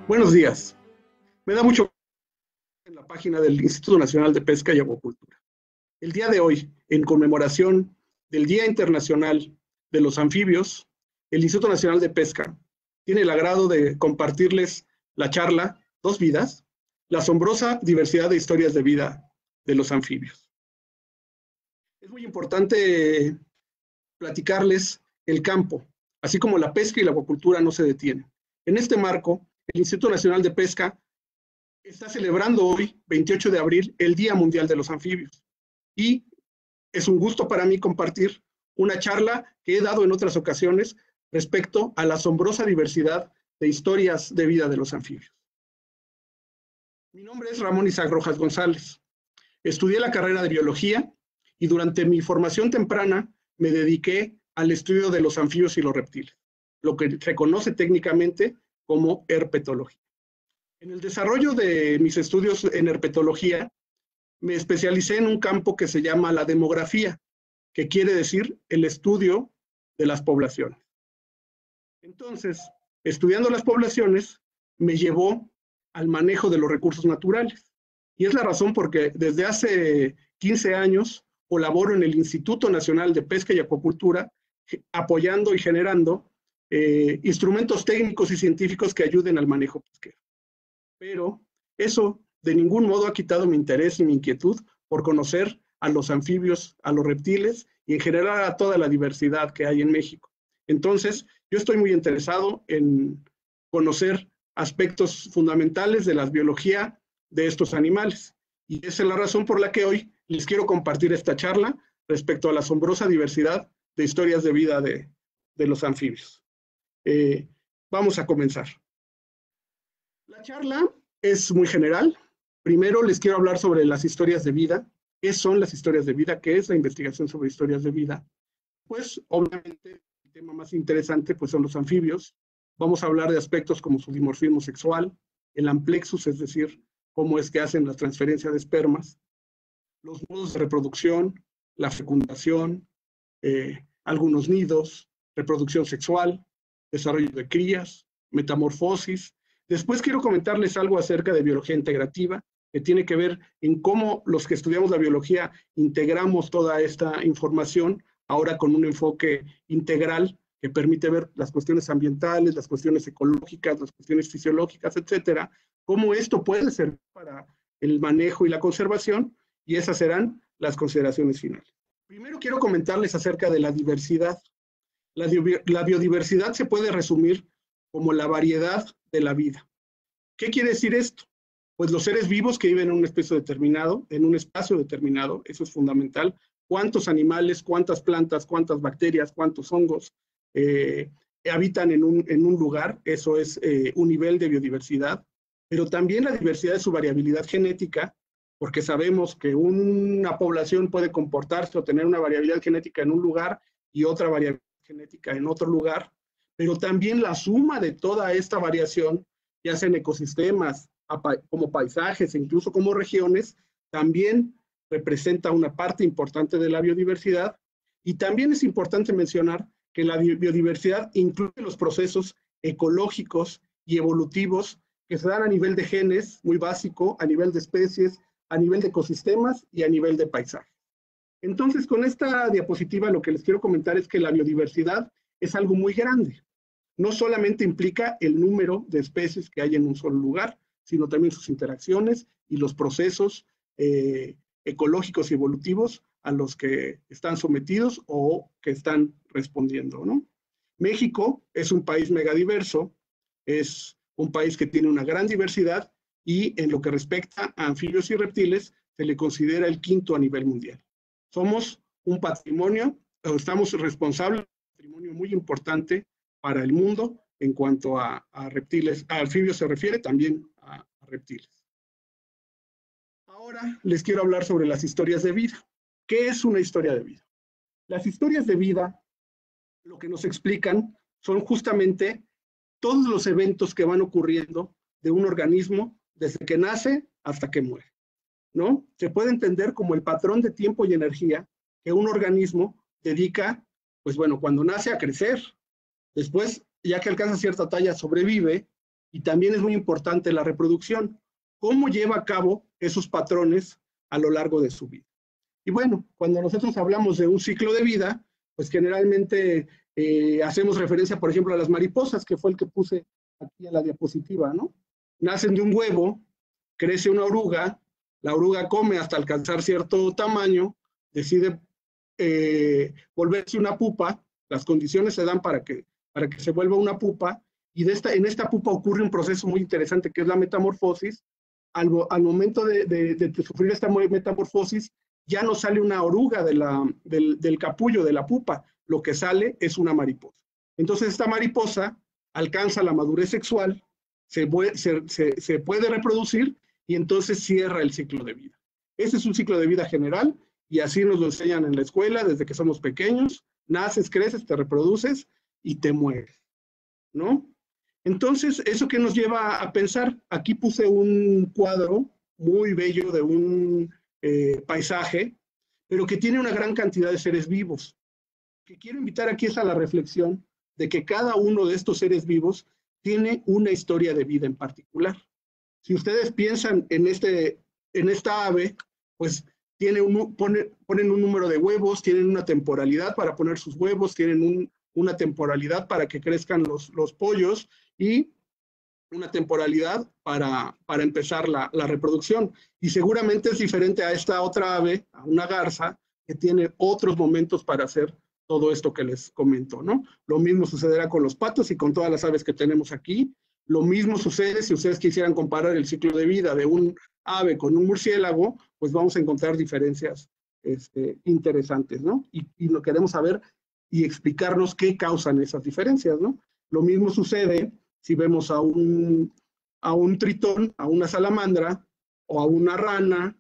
Buenos días. Me da mucho gusto en la página del Instituto Nacional de Pesca y Acuacultura. El día de hoy, en conmemoración del Día Internacional de los Anfibios, el Instituto Nacional de Pesca tiene el agrado de compartirles la charla Dos vidas, la asombrosa diversidad de historias de vida de los anfibios. Es muy importante platicarles el campo, así como la pesca y la acuacultura no se detienen. En este marco, el Instituto Nacional de Pesca está celebrando hoy, 28 de abril, el Día Mundial de los Anfibios. Y es un gusto para mí compartir una charla que he dado en otras ocasiones respecto a la asombrosa diversidad de historias de vida de los anfibios. Mi nombre es Ramón Isaac Rojas González. Estudié la carrera de biología y durante mi formación temprana me dediqué al estudio de los anfibios y los reptiles, lo que se conoce técnicamente como herpetología. En el desarrollo de mis estudios en herpetología, me especialicé en un campo que se llama la demografía, que quiere decir el estudio de las poblaciones. Entonces, estudiando las poblaciones, me llevó al manejo de los recursos naturales. Y es la razón porque desde hace 15 años colaboro en el Instituto Nacional de Pesca y Acuacultura, apoyando y generando instrumentos técnicos y científicos que ayuden al manejo pesquero. Pero eso de ningún modo ha quitado mi interés y mi inquietud por conocer a los anfibios, a los reptiles y en general a toda la diversidad que hay en México. Entonces, yo estoy muy interesado en conocer aspectos fundamentales de la biología de estos animales. Y esa es la razón por la que hoy les quiero compartir esta charla respecto a la asombrosa diversidad de historias de vida de los anfibios. Vamos a comenzar. La charla es muy general. Primero les quiero hablar sobre las historias de vida. ¿Qué son las historias de vida? ¿Qué es la investigación sobre historias de vida? Pues obviamente el tema más interesante pues, son los anfibios. Vamos a hablar de aspectos como su dimorfismo sexual, el amplexus, es decir, cómo es que hacen la transferencia de espermas, los modos de reproducción, la fecundación, algunos nidos, reproducción sexual, desarrollo de crías, metamorfosis. Después quiero comentarles algo acerca de biología integrativa, que tiene que ver en cómo los que estudiamos la biología integramos toda esta información, ahora con un enfoque integral que permite ver las cuestiones ambientales, las cuestiones ecológicas, las cuestiones fisiológicas, etcétera, cómo esto puede servir para el manejo y la conservación, y esas serán las consideraciones finales. Primero quiero comentarles acerca de la diversidad. La biodiversidad se puede resumir como la variedad de la vida. ¿Qué quiere decir esto? Pues los seres vivos que viven en un espacio determinado, eso es fundamental. Cuántos animales, cuántas plantas, cuántas bacterias, cuántos hongos habitan en un lugar, eso es un nivel de biodiversidad. Pero también la diversidad de su variabilidad genética, porque sabemos que una población puede comportarse o tener una variabilidad genética en un lugar y otra variabilidad genética en otro lugar, pero también la suma de toda esta variación, ya sea en ecosistemas, como paisajes e incluso como regiones, también representa una parte importante de la biodiversidad. Y también es importante mencionar que la biodiversidad incluye los procesos ecológicos y evolutivos que se dan a nivel de genes, muy básico, a nivel de especies, a nivel de ecosistemas y a nivel de paisaje. Entonces, con esta diapositiva lo que les quiero comentar es que la biodiversidad es algo muy grande. No solamente implica el número de especies que hay en un solo lugar, sino también sus interacciones y los procesos ecológicos y evolutivos a los que están sometidos o que están respondiendo, ¿no? México es un país megadiverso, es un país que tiene una gran diversidad y en lo que respecta a anfibios y reptiles se le considera el quinto a nivel mundial. Somos un patrimonio, estamos responsables de un patrimonio muy importante para el mundo en cuanto a reptiles, a anfibios se refiere, también a reptiles. Ahora les quiero hablar sobre las historias de vida. ¿Qué es una historia de vida? Las historias de vida, lo que nos explican son justamente todos los eventos que van ocurriendo de un organismo desde que nace hasta que muere, ¿no? Se puede entender como el patrón de tiempo y energía que un organismo dedica, pues bueno, cuando nace a crecer, después, ya que alcanza cierta talla, sobrevive Y también es muy importante la reproducción, cómo lleva a cabo esos patrones a lo largo de su vida. Y bueno, cuando nosotros hablamos de un ciclo de vida, pues generalmente hacemos referencia, por ejemplo, a las mariposas, que fue el que puse aquí en la diapositiva, ¿no? Nacen de un huevo, crece una oruga, la oruga come hasta alcanzar cierto tamaño, decide volverse una pupa, las condiciones se dan para que se vuelva una pupa, y en esta pupa ocurre un proceso muy interesante que es la metamorfosis. Al momento de sufrir esta metamorfosis, ya no sale una oruga del capullo, de la pupa, lo que sale es una mariposa. Entonces esta mariposa alcanza la madurez sexual, se puede reproducir y entonces cierra el ciclo de vida. Ese es un ciclo de vida general y así nos lo enseñan en la escuela desde que somos pequeños. Naces, creces, te reproduces y te mueres, ¿no? Entonces, ¿eso qué nos lleva a pensar? Aquí puse un cuadro muy bello de un paisaje, pero que tiene una gran cantidad de seres vivos. Lo que quiero invitar aquí es a la reflexión de que cada uno de estos seres vivos tiene una historia de vida en particular. Si ustedes piensan en esta ave, pues ponen un número de huevos, tienen una temporalidad para poner sus huevos, tienen una temporalidad para que crezcan los pollos y una temporalidad para empezar la reproducción. Y seguramente es diferente a esta otra ave, a una garza, que tiene otros momentos para hacer todo esto que les comento, ¿no? Lo mismo sucederá con los patos y con todas las aves que tenemos aquí. Lo mismo sucede si ustedes quisieran comparar el ciclo de vida de un ave con un murciélago, pues vamos a encontrar diferencias interesantes, ¿no? Y lo queremos saber y explicarnos qué causan esas diferencias, ¿no? Lo mismo sucede si vemos a un tritón, a una salamandra, o a una rana,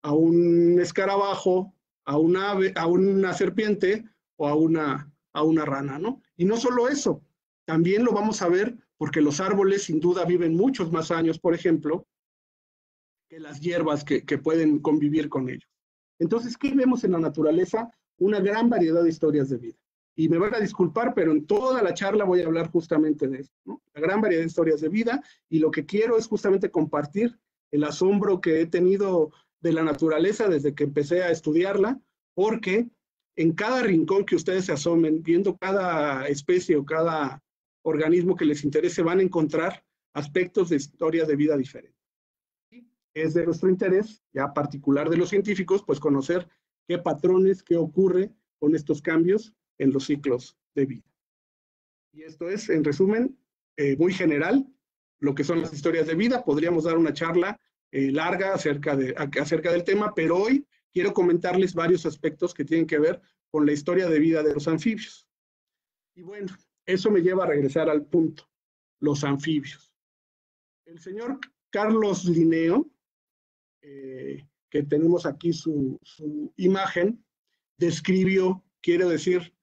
a un escarabajo, a una ave, a una serpiente, o a una rana, ¿no? Y no solo eso, también lo vamos a ver porque los árboles sin duda viven muchos más años, por ejemplo, que las hierbas que pueden convivir con ellos. Entonces, ¿qué vemos en la naturaleza? Una gran variedad de historias de vida. Y me van a disculpar, pero en toda la charla voy a hablar justamente de eso, ¿no? La gran variedad de historias de vida, y lo que quiero es justamente compartir el asombro que he tenido de la naturaleza desde que empecé a estudiarla, porque en cada rincón que ustedes se asomen, viendo cada especie o cada organismo que les interese, van a encontrar aspectos de historia de vida diferentes. Es de nuestro interés, ya particular de los científicos, pues conocer qué patrones, qué ocurre con estos cambios en los ciclos de vida. Y esto es, en resumen, muy general, lo que son las historias de vida. Podríamos dar una charla larga acerca del tema, pero hoy quiero comentarles varios aspectos que tienen que ver con la historia de vida de los anfibios. Y bueno, eso me lleva a regresar al punto, los anfibios. El señor Carlos Linneo, que tenemos aquí su imagen, describió, quiero decir,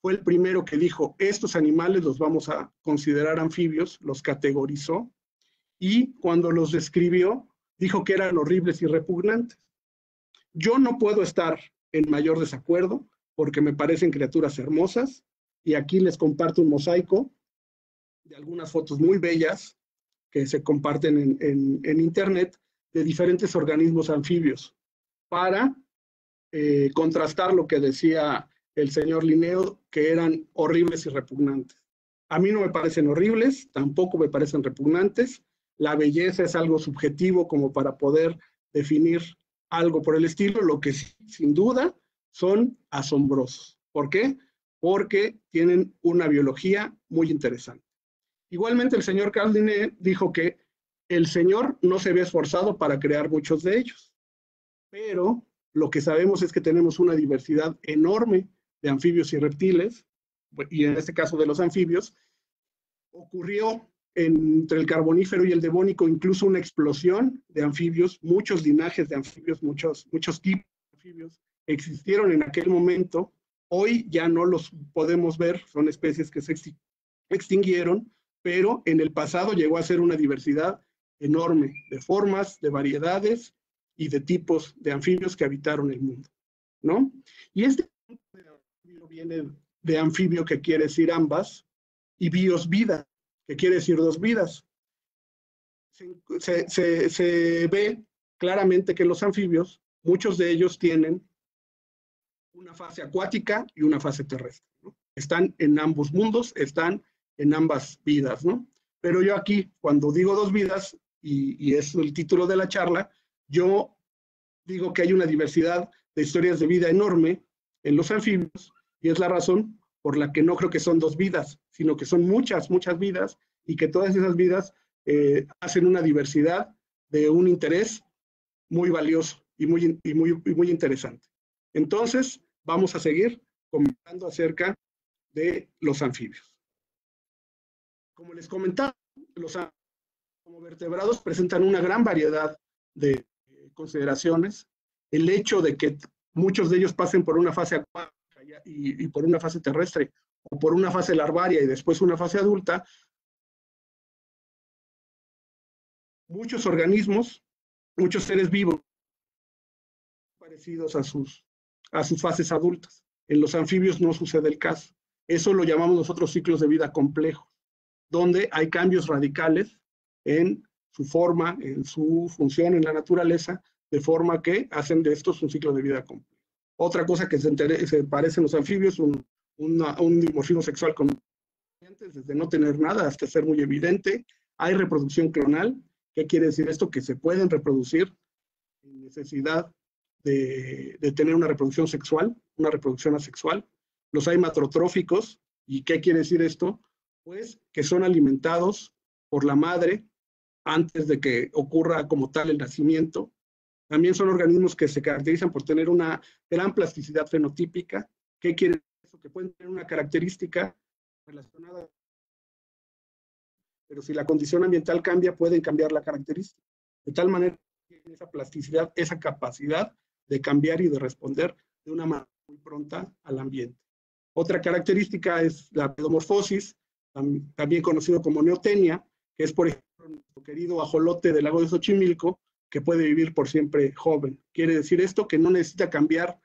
fue el primero que dijo, estos animales los vamos a considerar anfibios, los categorizó, y cuando los describió, dijo que eran horribles y repugnantes. Yo no puedo estar en mayor desacuerdo, porque me parecen criaturas hermosas, y aquí les comparto un mosaico de algunas fotos muy bellas que se comparten en internet de diferentes organismos anfibios para contrastar lo que decía el señor Linneo, que eran horribles y repugnantes. A mí no me parecen horribles, tampoco me parecen repugnantes. La belleza es algo subjetivo como para poder definir algo por el estilo, lo que sin duda son asombrosos. ¿Por qué? Porque tienen una biología muy interesante. Igualmente el señor Carl Linné dijo que el señor no se había esforzado para crear muchos de ellos, pero lo que sabemos es que tenemos una diversidad enorme de anfibios y reptiles, y en este caso de los anfibios, ocurrió entre el Carbonífero y el Devónico incluso una explosión de anfibios, muchos linajes de anfibios, muchos tipos de anfibios existieron en aquel momento. Hoy ya no los podemos ver, son especies que se extinguieron, pero en el pasado llegó a ser una diversidad enorme de formas, de variedades y de tipos de anfibios que habitaron el mundo, ¿no? Y este anfibio viene de anfibio, que quiere decir ambas, y bios, vida, que quiere decir dos vidas. se ve claramente que los anfibios, muchos de ellos tienen una fase acuática y una fase terrestre, ¿no? Están en ambos mundos, están en ambas vidas, ¿no? Pero yo aquí, cuando digo dos vidas, y es el título de la charla, yo digo que hay una diversidad de historias de vida enorme en los anfibios, y es la razón por la que no creo que son dos vidas, sino que son muchas, muchas vidas, y que todas esas vidas hacen una diversidad de un interés muy valioso y muy interesante. Entonces, vamos a seguir comentando acerca de los anfibios. Como les comentaba, los anfibios como vertebrados presentan una gran variedad de consideraciones. El hecho de que muchos de ellos pasen por una fase acuática y por una fase terrestre, o por una fase larvaria y después una fase adulta, muchos organismos, muchos seres vivos parecidos a sus fases adultas. En los anfibios no sucede el caso. Eso lo llamamos nosotros ciclos de vida complejos, donde hay cambios radicales en su forma, en su función en la naturaleza, de forma que hacen de estos un ciclo de vida complejo. Otra cosa que se parece en los anfibios, un dimorfismo sexual con desde no tener nada hasta ser muy evidente. Hay reproducción clonal. ¿Qué quiere decir esto? Que se pueden reproducir sin necesidad de tener una reproducción sexual, una reproducción asexual. Los hay matrotróficos. ¿Y qué quiere decir esto? Pues que son alimentados por la madre antes de que ocurra como tal el nacimiento. También son organismos que se caracterizan por tener una gran plasticidad fenotípica. ¿Qué quiere decir eso? Que pueden tener una característica relacionada, pero si la condición ambiental cambia, pueden cambiar la característica. De tal manera que tienen esa plasticidad, esa capacidad de cambiar y de responder de una manera muy pronta al ambiente. Otra característica es la pedomorfosis, también conocido como neotenia, que es, por ejemplo, nuestro querido ajolote del lago de Xochimilco, que puede vivir por siempre joven. Quiere decir esto que no necesita cambiar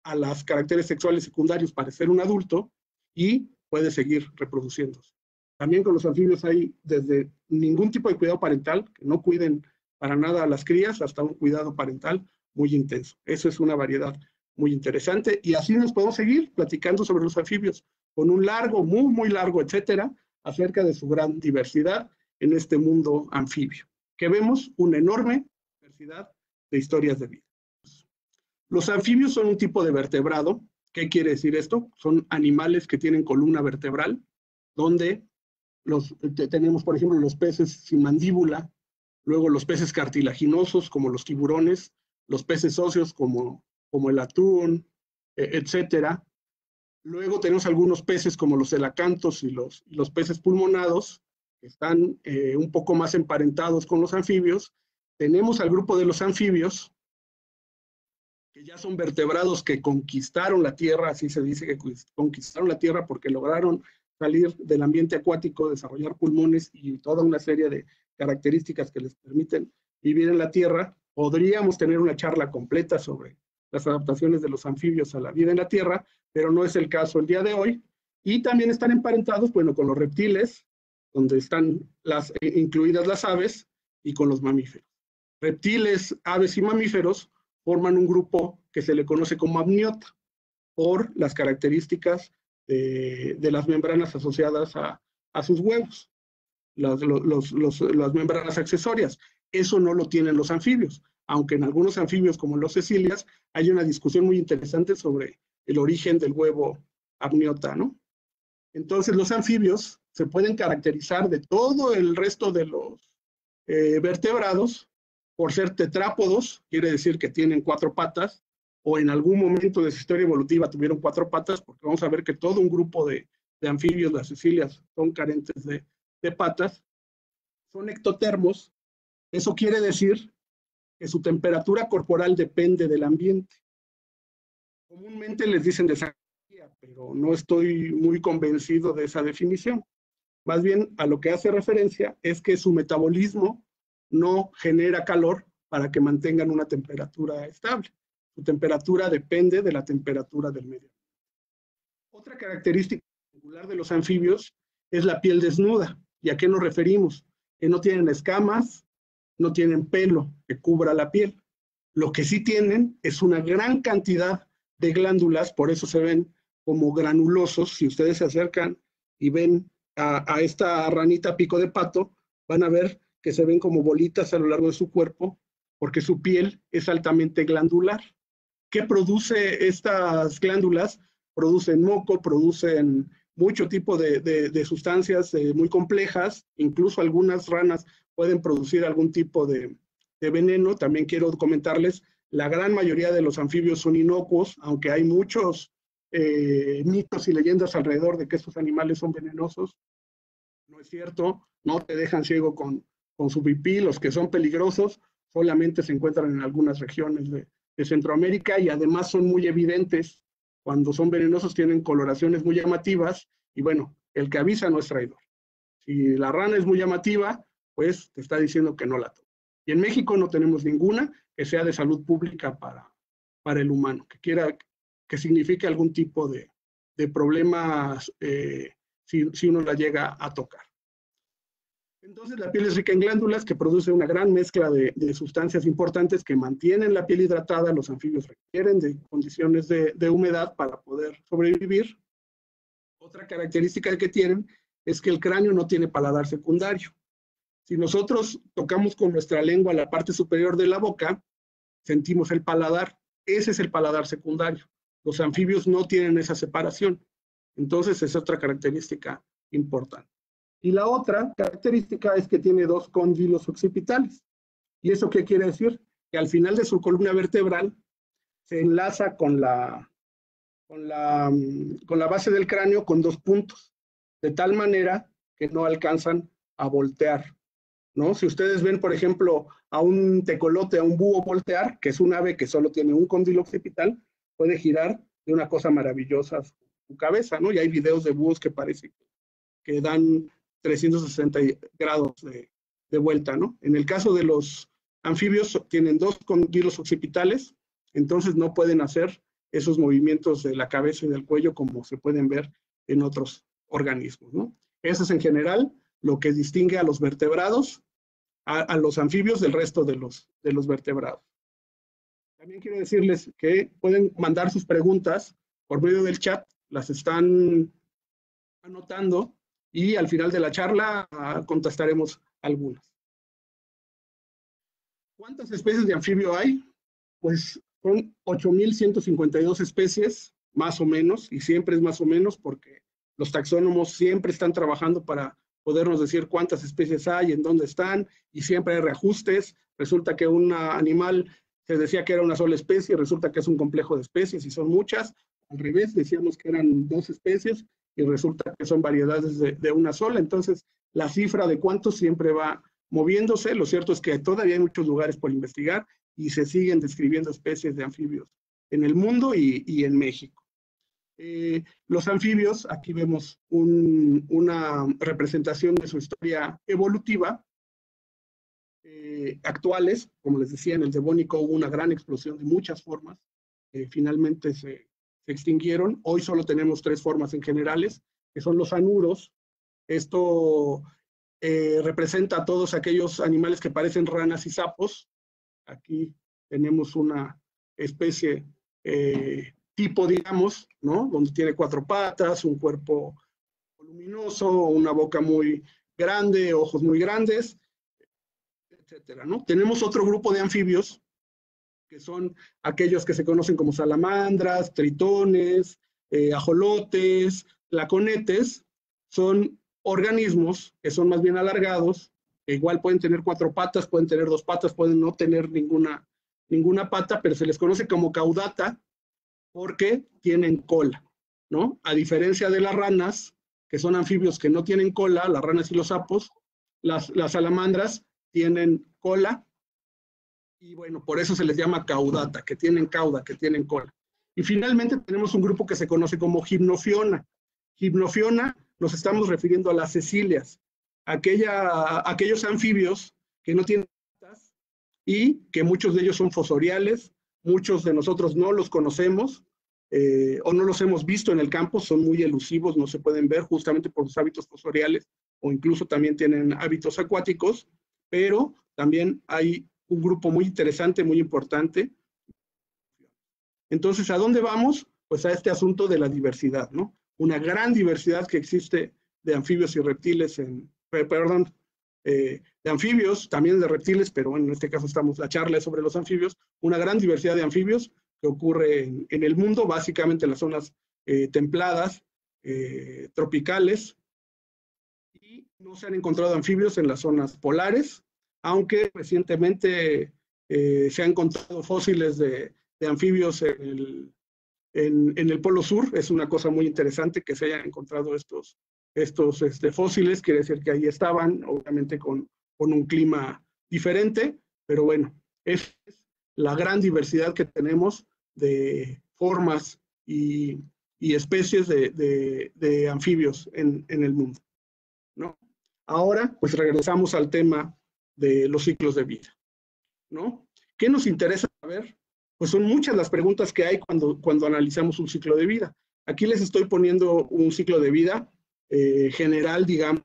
a los caracteres sexuales secundarios para ser un adulto y puede seguir reproduciéndose. También con los anfibios hay desde ningún tipo de cuidado parental, que no cuiden para nada a las crías, hasta un cuidado parental muy intenso. Eso es una variedad muy interesante, y así nos podemos seguir platicando sobre los anfibios con un largo, muy largo, etcétera, acerca de su gran diversidad en este mundo anfibio, que vemos una enorme diversidad de historias de vida. Los anfibios son un tipo de vertebrado. ¿Qué quiere decir esto? Son animales que tienen columna vertebral, donde tenemos, por ejemplo, los peces sin mandíbula, luego los peces cartilaginosos, como los tiburones, los peces óseos, como el atún, etcétera. Luego tenemos algunos peces como los elacantos y los peces pulmonados, que están un poco más emparentados con los anfibios. Tenemos al grupo de los anfibios, que ya son vertebrados que conquistaron la Tierra, así se dice que conquistaron la Tierra porque lograron salir del ambiente acuático, desarrollar pulmones y toda una serie de características que les permiten vivir en la Tierra. Podríamos tener una charla completa sobre las adaptaciones de los anfibios a la vida en la Tierra, pero no es el caso el día de hoy. Y también están emparentados, bueno, con los reptiles, donde están incluidas las aves, y con los mamíferos. Reptiles, aves y mamíferos forman un grupo que se le conoce como amniota, por las características de las membranas asociadas a sus huevos, las membranas accesorias. Eso no lo tienen los anfibios, aunque en algunos anfibios, como los cecilias, hay una discusión muy interesante sobre el origen del huevo amniota, ¿no? Entonces, los anfibios se pueden caracterizar de todo el resto de los vertebrados por ser tetrápodos, quiere decir que tienen 4 patas, o en algún momento de su historia evolutiva tuvieron 4 patas, porque vamos a ver que todo un grupo de anfibios, las cecilias, son carentes de patas. Son ectotermos. Eso quiere decir que su temperatura corporal depende del ambiente. Comúnmente les dicen desagradables, pero no estoy muy convencido de esa definición. Más bien, a lo que hace referencia es que su metabolismo no genera calor para que mantengan una temperatura estable. Su temperatura depende de la temperatura del medio. Otra característica particular de los anfibios es la piel desnuda. ¿Y a qué nos referimos? Que no tienen escamas, no tienen pelo que cubra la piel. Lo que sí tienen es una gran cantidad de glándulas, por eso se ven como granulosos. Si ustedes se acercan y ven a esta ranita pico de pato, van a ver que se ven como bolitas a lo largo de su cuerpo, porque su piel es altamente glandular. ¿Qué produce estas glándulas? Producen moco, producen mucho tipo de sustancias muy complejas, incluso algunas ranas pueden producir algún tipo de veneno. También quiero comentarles, la gran mayoría de los anfibios son inocuos, aunque hay muchos mitos y leyendas alrededor de que estos animales son venenosos. No es cierto, no te dejan ciego con su pipí. Los que son peligrosos solamente se encuentran en algunas regiones de Centroamérica, y además son muy evidentes. Cuando son venenosos tienen coloraciones muy llamativas, y bueno, el que avisa no es traidor. Si la rana es muy llamativa, pues te está diciendo que no la toque. Y en México no tenemos ninguna que sea de salud pública para el humano, que signifique algún tipo de problemas si uno la llega a tocar. Entonces, la piel es rica en glándulas que produce una gran mezcla de sustancias importantes que mantienen la piel hidratada. Los anfibios requieren de condiciones de humedad para poder sobrevivir. Otra característica que tienen es que el cráneo no tiene paladar secundario. Si nosotros tocamos con nuestra lengua la parte superior de la boca, sentimos el paladar. Ese es el paladar secundario. Los anfibios no tienen esa separación. Entonces, es otra característica importante. Y la otra característica es que tiene dos cóndilos occipitales. ¿Y eso qué quiere decir? Que al final de su columna vertebral se enlaza con la base del cráneo con dos puntos, de tal manera que no alcanzan a voltear, ¿no? Si ustedes ven, por ejemplo, a un tecolote, a un búho voltear, que es un ave que solo tiene un cóndilo occipital, puede girar de una cosa maravillosa su cabeza, ¿no? Y hay videos de búhos que parece que dan 360 grados de vuelta, ¿no? En el caso de los anfibios, tienen dos cóndilos occipitales, entonces no pueden hacer esos movimientos de la cabeza y del cuello como se pueden ver en otros organismos, ¿no? Eso es en general lo que distingue a los vertebrados, a los anfibios del resto de los vertebrados. También quiero decirles que pueden mandar sus preguntas por medio del chat, las están anotando, y al final de la charla contestaremos algunas. ¿Cuántas especies de anfibio hay? Pues son 8.152 especies, más o menos, y siempre es más o menos porque los taxónomos siempre están trabajando para podernos decir cuántas especies hay, en dónde están, y siempre hay reajustes. Resulta que un animal se decía que era una sola especie, resulta que es un complejo de especies y son muchas. Al revés, decíamos que eran 2 especies y resulta que son variedades de una sola. Entonces, la cifra de cuántos siempre va moviéndose. Lo cierto es que todavía hay muchos lugares por investigar y se siguen describiendo especies de anfibios en el mundo y en México. Los anfibios, aquí vemos una representación de su historia evolutiva. Actuales, como les decía, en el Devónico hubo una gran explosión de muchas formas, finalmente se extinguieron. Hoy solo tenemos 3 formas en generales, que son los anuros. Esto representa a todos aquellos animales que parecen ranas y sapos. Aquí tenemos una especie tipo, digamos, ¿no? Donde tiene 4 patas, un cuerpo voluminoso, una boca muy grande, ojos muy grandes, etcétera, ¿no? Tenemos otro grupo de anfibios, que son aquellos que se conocen como salamandras, tritones, ajolotes, tlaconetes. Son organismos que son más bien alargados, que igual pueden tener 4 patas, pueden tener 2 patas, pueden no tener ninguna pata, pero se les conoce como caudata porque tienen cola, ¿no? A diferencia de las ranas, que son anfibios que no tienen cola, las ranas y los sapos, las salamandras tienen cola, y bueno, por eso se les llama caudata, que tienen cauda, que tienen cola. Y finalmente tenemos un grupo que se conoce como Gymnofiona. Gymnofiona nos estamos refiriendo a las cecilias, aquellos anfibios que no tienen patas y que muchos de ellos son fosoriales. Muchos de nosotros no los conocemos o no los hemos visto en el campo, son muy elusivos, no se pueden ver justamente por sus hábitos fosoriales, o incluso también tienen hábitos acuáticos, pero también hay un grupo muy interesante, muy importante. Entonces, ¿a dónde vamos? Pues a este asunto de la diversidad, ¿no? Una gran diversidad que existe de anfibios y reptiles, de anfibios, también de reptiles, pero bueno, en este caso la charla es sobre los anfibios, una gran diversidad de anfibios que ocurre en el mundo, básicamente en las zonas templadas, tropicales, y no se han encontrado anfibios en las zonas polares, aunque recientemente se han encontrado fósiles de anfibios en el Polo Sur. Es una cosa muy interesante que se hayan encontrado estos fósiles, quiere decir que ahí estaban, obviamente con un clima diferente, pero bueno, es la gran diversidad que tenemos de formas y especies de anfibios en el mundo, ¿no? Ahora, pues regresamos al tema de los ciclos de vida, ¿no? ¿Qué nos interesa saber? Pues son muchas las preguntas que hay cuando analizamos un ciclo de vida. Aquí les estoy poniendo un ciclo de vida general, digamos,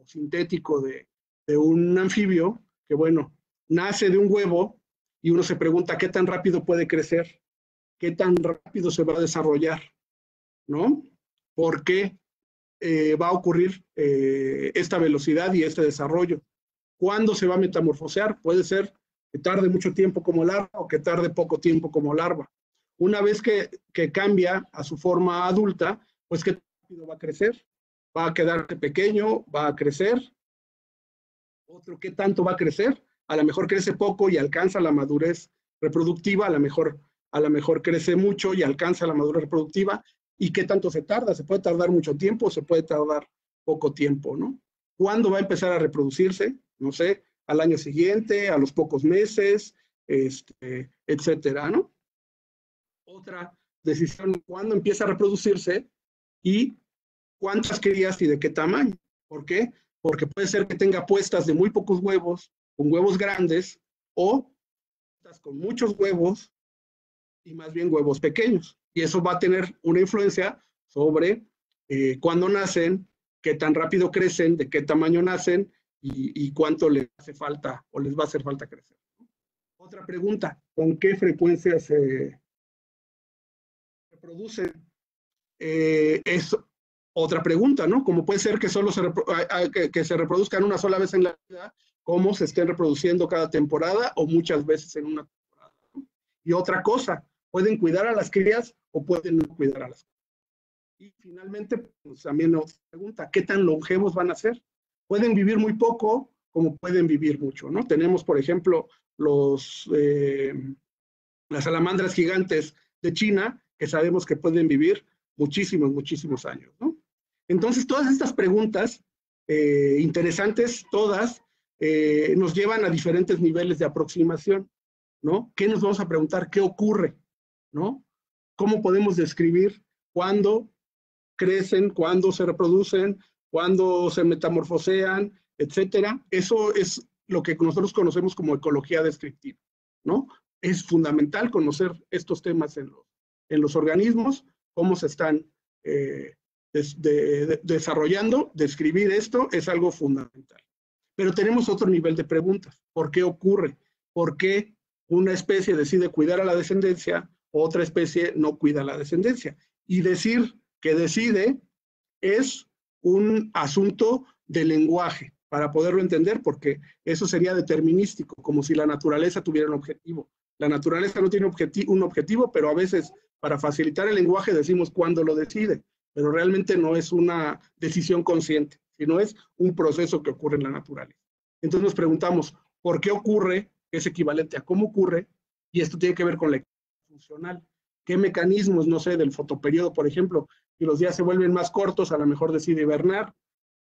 sintético de un anfibio, que bueno, nace de un huevo y uno se pregunta qué tan rápido puede crecer, qué tan rápido se va a desarrollar, ¿no? ¿Por qué va a ocurrir esta velocidad y este desarrollo? ¿Cuándo se va a metamorfosear? Puede ser que tarde mucho tiempo como larva o que tarde poco tiempo como larva. Una vez que cambia a su forma adulta, pues qué rápido va a crecer, va a quedarse pequeño, va a crecer. Otro, ¿qué tanto va a crecer? A lo mejor crece poco y alcanza la madurez reproductiva, a lo mejor crece mucho y alcanza la madurez reproductiva. ¿Y qué tanto se tarda? Se puede tardar mucho tiempo, se puede tardar poco tiempo, ¿no? ¿Cuándo va a empezar a reproducirse? No sé, al año siguiente, a los pocos meses, etcétera, ¿no? Otra decisión, ¿cuándo empieza a reproducirse? Y cuántas crías y de qué tamaño. ¿Por qué? Porque puede ser que tenga puestas de muy pocos huevos, con huevos grandes, o con muchos huevos y más bien huevos pequeños. Y eso va a tener una influencia sobre cuándo nacen, qué tan rápido crecen, de qué tamaño nacen y cuánto les hace falta o les va a hacer falta crecer. Otra pregunta, ¿con qué frecuencia se reproducen? Es otra pregunta, ¿no? Como puede ser que solo que se reproduzcan una sola vez en la vida, como se estén reproduciendo cada temporada o muchas veces en una temporada, ¿no? Y otra cosa, ¿pueden cuidar a las crías o pueden no cuidar a las crías? Y finalmente, pues también otra pregunta, ¿qué tan longevos van a ser? Pueden vivir muy poco como pueden vivir mucho, ¿no? Tenemos, por ejemplo, las salamandras gigantes de China, que sabemos que pueden vivir muchísimos, muchísimos años, ¿no? Entonces, todas estas preguntas interesantes, todas, nos llevan a diferentes niveles de aproximación, ¿no? ¿Qué nos vamos a preguntar? ¿Qué ocurre? ¿No? ¿Cómo podemos describir cuándo crecen, cuándo se reproducen, cuándo se metamorfosean, etcétera? Eso es lo que nosotros conocemos como ecología descriptiva, ¿no? Es fundamental conocer estos temas en los organismos, cómo se están desarrollando, describir esto es algo fundamental. Pero tenemos otro nivel de preguntas. ¿Por qué ocurre? ¿Por qué una especie decide cuidar a la descendencia, otra especie no cuida a la descendencia? Y decir que decide es un asunto de lenguaje, para poderlo entender, porque eso sería determinístico, como si la naturaleza tuviera un objetivo. La naturaleza no tiene un objetivo, pero a veces para facilitar el lenguaje decimos cuándo lo decide, pero realmente no es una decisión consciente, sino es un proceso que ocurre en la naturaleza. Entonces nos preguntamos, ¿por qué ocurre? Es equivalente a cómo ocurre, y esto tiene que ver con la ecología funcional. ¿Qué mecanismos, no sé, del fotoperiodo, por ejemplo, si los días se vuelven más cortos, a lo mejor decide hibernar,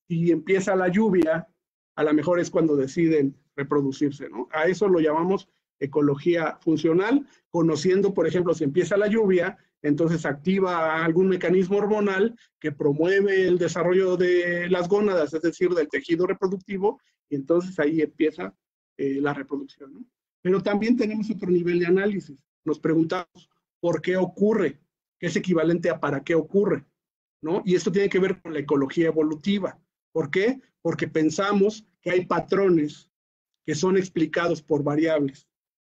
si empieza la lluvia, a lo mejor es cuando deciden reproducirse, ¿no? A eso lo llamamos ecología funcional, conociendo, por ejemplo, si empieza la lluvia, entonces activa algún mecanismo hormonal que promueve el desarrollo de las gónadas, es decir, del tejido reproductivo, y entonces ahí empieza la reproducción, ¿no? Pero también tenemos otro nivel de análisis. Nos preguntamos, ¿por qué ocurre? Que es equivalente a para qué ocurre, ¿no? Y esto tiene que ver con la ecología evolutiva. ¿Por qué? Porque pensamos que hay patrones que son explicados por variables.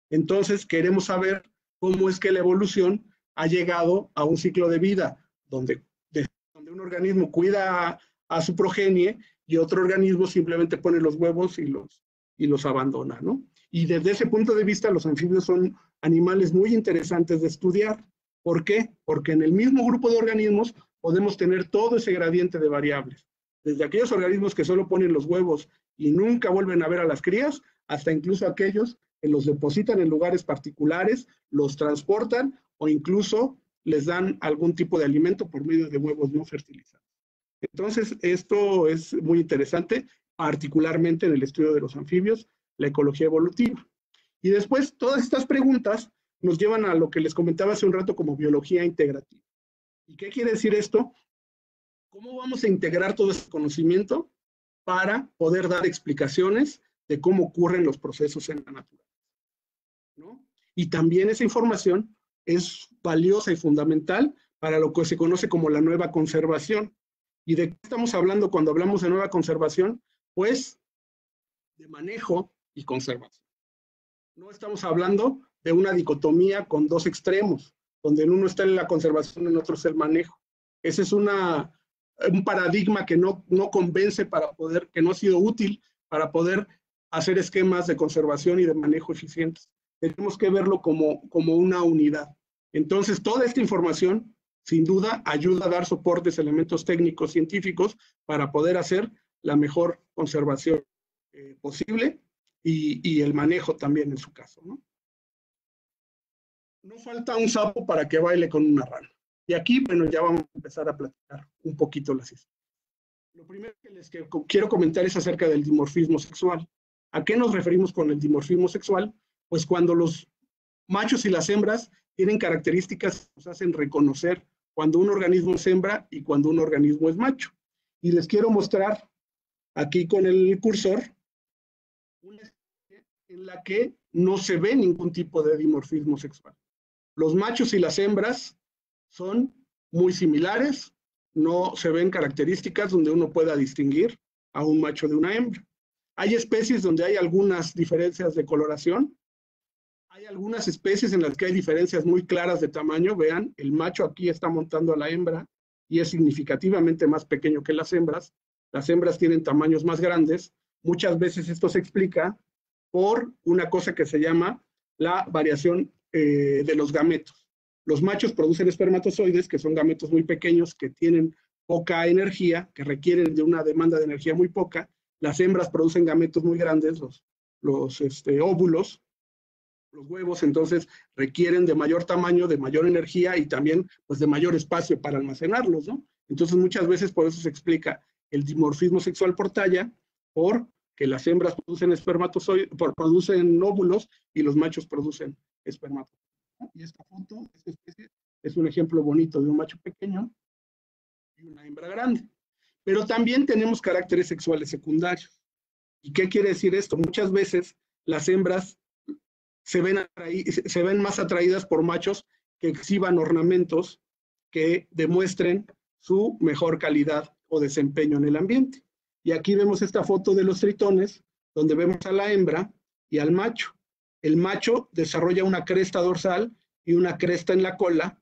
Entonces, queremos saber cómo es que la evolución ha llegado a un ciclo de vida donde un organismo cuida a su progenie y otro organismo simplemente pone los huevos y los abandona, ¿no? Y desde ese punto de vista, los anfibios son animales muy interesantes de estudiar. ¿Por qué? Porque en el mismo grupo de organismos podemos tener todo ese gradiente de variables. Desde aquellos organismos que solo ponen los huevos y nunca vuelven a ver a las crías, hasta incluso aquellos que los depositan en lugares particulares, los transportan o incluso les dan algún tipo de alimento por medio de huevos no fertilizados. Entonces, esto es muy interesante, particularmente en el estudio de los anfibios, la ecología evolutiva. Y después, todas estas preguntas nos llevan a lo que les comentaba hace un rato como biología integrativa. ¿Y qué quiere decir esto? ¿Cómo vamos a integrar todo este conocimiento para poder dar explicaciones de cómo ocurren los procesos en la naturaleza, ¿no? Y también esa información es valiosa y fundamental para lo que se conoce como la nueva conservación. ¿Y de qué estamos hablando cuando hablamos de nueva conservación? Pues de manejo y conservación. No estamos hablando de una dicotomía con dos extremos, donde en uno está la conservación, en otro es el manejo. Ese es un paradigma que no convence para poder, que no ha sido útil para poder hacer esquemas de conservación y de manejo eficientes. Tenemos que verlo como una unidad. Entonces, toda esta información, sin duda, ayuda a dar soportes, elementos técnicos, científicos, para poder hacer la mejor conservación posible y el manejo también en su caso, ¿no? No falta un sapo para que baile con una rana. Y aquí, bueno, ya vamos a empezar a platicar un poquito las historias. Lo primero que les quiero comentar es acerca del dimorfismo sexual. ¿A qué nos referimos con el dimorfismo sexual? Pues cuando los machos y las hembras tienen características que nos hacen reconocer cuando un organismo es hembra y cuando un organismo es macho. Y les quiero mostrar aquí con el cursor una serie en la que no se ve ningún tipo de dimorfismo sexual. Los machos y las hembras son muy similares, no se ven características donde uno pueda distinguir a un macho de una hembra. Hay especies donde hay algunas diferencias de coloración, hay algunas especies en las que hay diferencias muy claras de tamaño. Vean, el macho aquí está montando a la hembra y es significativamente más pequeño que las hembras. Las hembras tienen tamaños más grandes. Muchas veces esto se explica por una cosa que se llama la variación de los gametos. Los machos producen espermatozoides, que son gametos muy pequeños, que tienen poca energía, que requieren de una demanda de energía muy poca. Las hembras producen gametos muy grandes, los óvulos, los huevos, entonces requieren de mayor tamaño, de mayor energía y también pues de mayor espacio para almacenarlos, ¿no? Entonces muchas veces por eso se explica el dimorfismo sexual por talla, porque las hembras producen espermatozoides, producen óvulos y los machos producen espermatozoides. Y esta foto, esta especie, es un ejemplo bonito de un macho pequeño y una hembra grande. Pero también tenemos caracteres sexuales secundarios. ¿Y qué quiere decir esto? Muchas veces las hembras se ven más atraídas por machos que exhiban ornamentos que demuestren su mejor calidad o desempeño en el ambiente. Y aquí vemos esta foto de los tritones, donde vemos a la hembra y al macho. El macho desarrolla una cresta dorsal y una cresta en la cola,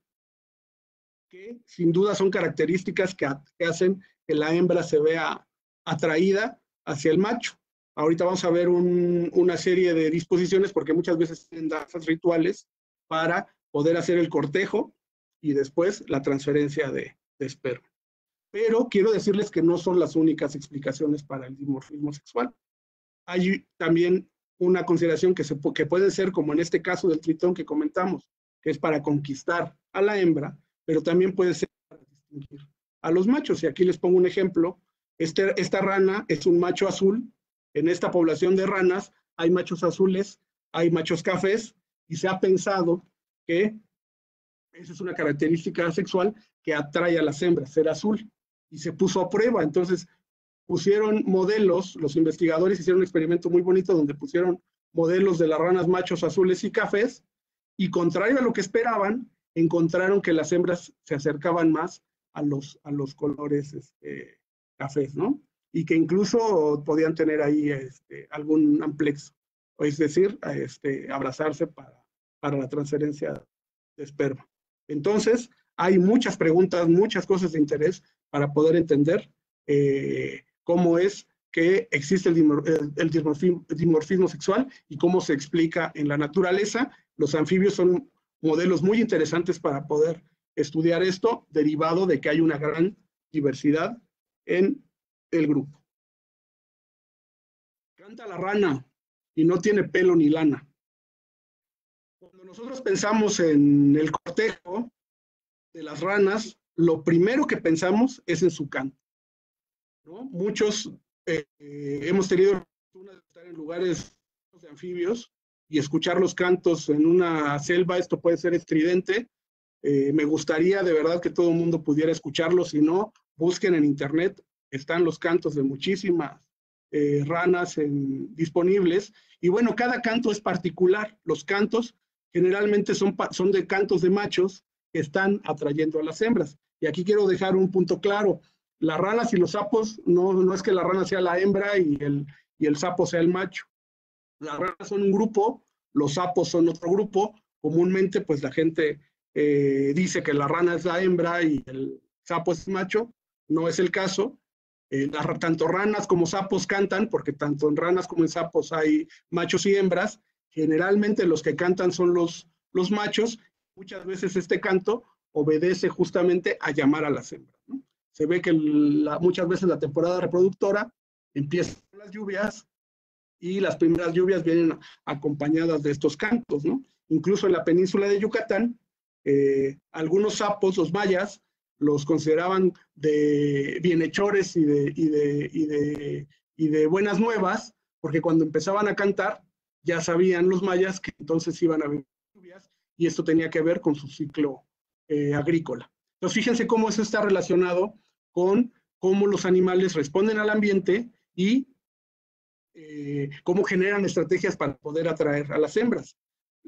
que sin duda son características que hacen que la hembra se vea atraída hacia el macho. Ahorita vamos a ver una serie de disposiciones, porque muchas veces tienen danzas rituales para poder hacer el cortejo y después la transferencia de esperma. Pero quiero decirles que no son las únicas explicaciones para el dimorfismo sexual. Hay también una consideración que puede ser, como en este caso del tritón que comentamos, que es para conquistar a la hembra, pero también puede ser para distinguir a los machos. Y aquí les pongo un ejemplo. Esta rana es un macho azul. En esta población de ranas hay machos azules, hay machos cafés, y se ha pensado que esa es una característica sexual que atrae a las hembras, ser azul, y se puso a prueba. Entonces pusieron modelos, los investigadores hicieron un experimento muy bonito donde pusieron modelos de las ranas machos azules y cafés, y contrario a lo que esperaban, encontraron que las hembras se acercaban más a los colores cafés, ¿no? Y que incluso podían tener ahí algún amplexo. es decir, abrazarse para la transferencia de esperma. Entonces, hay muchas preguntas, muchas cosas de interés para poder entender cómo es que existe el dimorfismo sexual y cómo se explica en la naturaleza. Los anfibios son modelos muy interesantes para poder estudiar esto, derivado de que hay una gran diversidad en el grupo. Canta la rana y no tiene pelo ni lana. Cuando nosotros pensamos en el cortejo de las ranas, lo primero que pensamos es en su canto, ¿no? Muchos hemos tenido la fortuna de estar en lugares de anfibios y escuchar los cantos en una selva. Esto puede ser estridente. Me gustaría de verdad que todo el mundo pudiera escucharlo. Si no, busquen en internet, están los cantos de muchísimas ranas disponibles. Y bueno, cada canto es particular. Los cantos generalmente son de cantos de machos que están atrayendo a las hembras. Y aquí quiero dejar un punto claro. Las ranas y los sapos, no es que la rana sea la hembra y el sapo sea el macho. Las ranas son un grupo, los sapos son otro grupo. Comúnmente, pues la gente dice que la rana es la hembra y el sapo es el macho. No es el caso. Tanto ranas como sapos cantan, porque tanto en ranas como en sapos hay machos y hembras. Generalmente los que cantan son los machos. Muchas veces este canto obedece justamente a llamar a las hembras, ¿no? Se ve que muchas veces la temporada reproductora empieza con las lluvias y las primeras lluvias vienen acompañadas de estos cantos, ¿no? Incluso en la península de Yucatán, algunos sapos, los mayas, los consideraban de bienhechores y de buenas nuevas, porque cuando empezaban a cantar, ya sabían los mayas que entonces iban a haber lluvias, y esto tenía que ver con su ciclo agrícola. Entonces, fíjense cómo eso está relacionado con cómo los animales responden al ambiente y cómo generan estrategias para poder atraer a las hembras.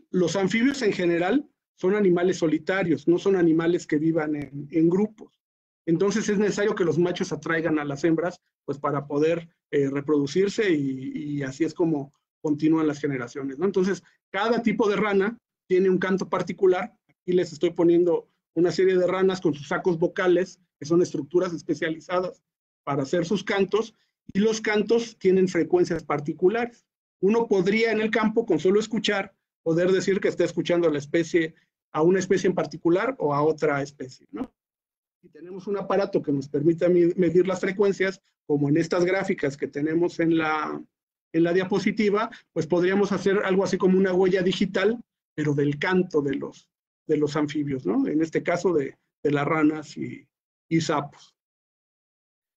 Los anfibios en general son animales solitarios, no son animales que vivan en grupos. Entonces es necesario que los machos atraigan a las hembras pues para poder reproducirse y así es como continúan las generaciones, ¿no? Entonces, cada tipo de rana tiene un canto particular. Aquí les estoy poniendo una serie de ranas con sus sacos vocales, que son estructuras especializadas para hacer sus cantos, y los cantos tienen frecuencias particulares. Uno podría en el campo, con solo escuchar, poder decir que está escuchando a una especie en particular o a otra especie, ¿no? Y tenemos un aparato que nos permite medir las frecuencias, como en estas gráficas que tenemos en la diapositiva, pues podríamos hacer algo así como una huella digital, pero del canto de los anfibios, ¿no? En este caso de las ranas y sapos.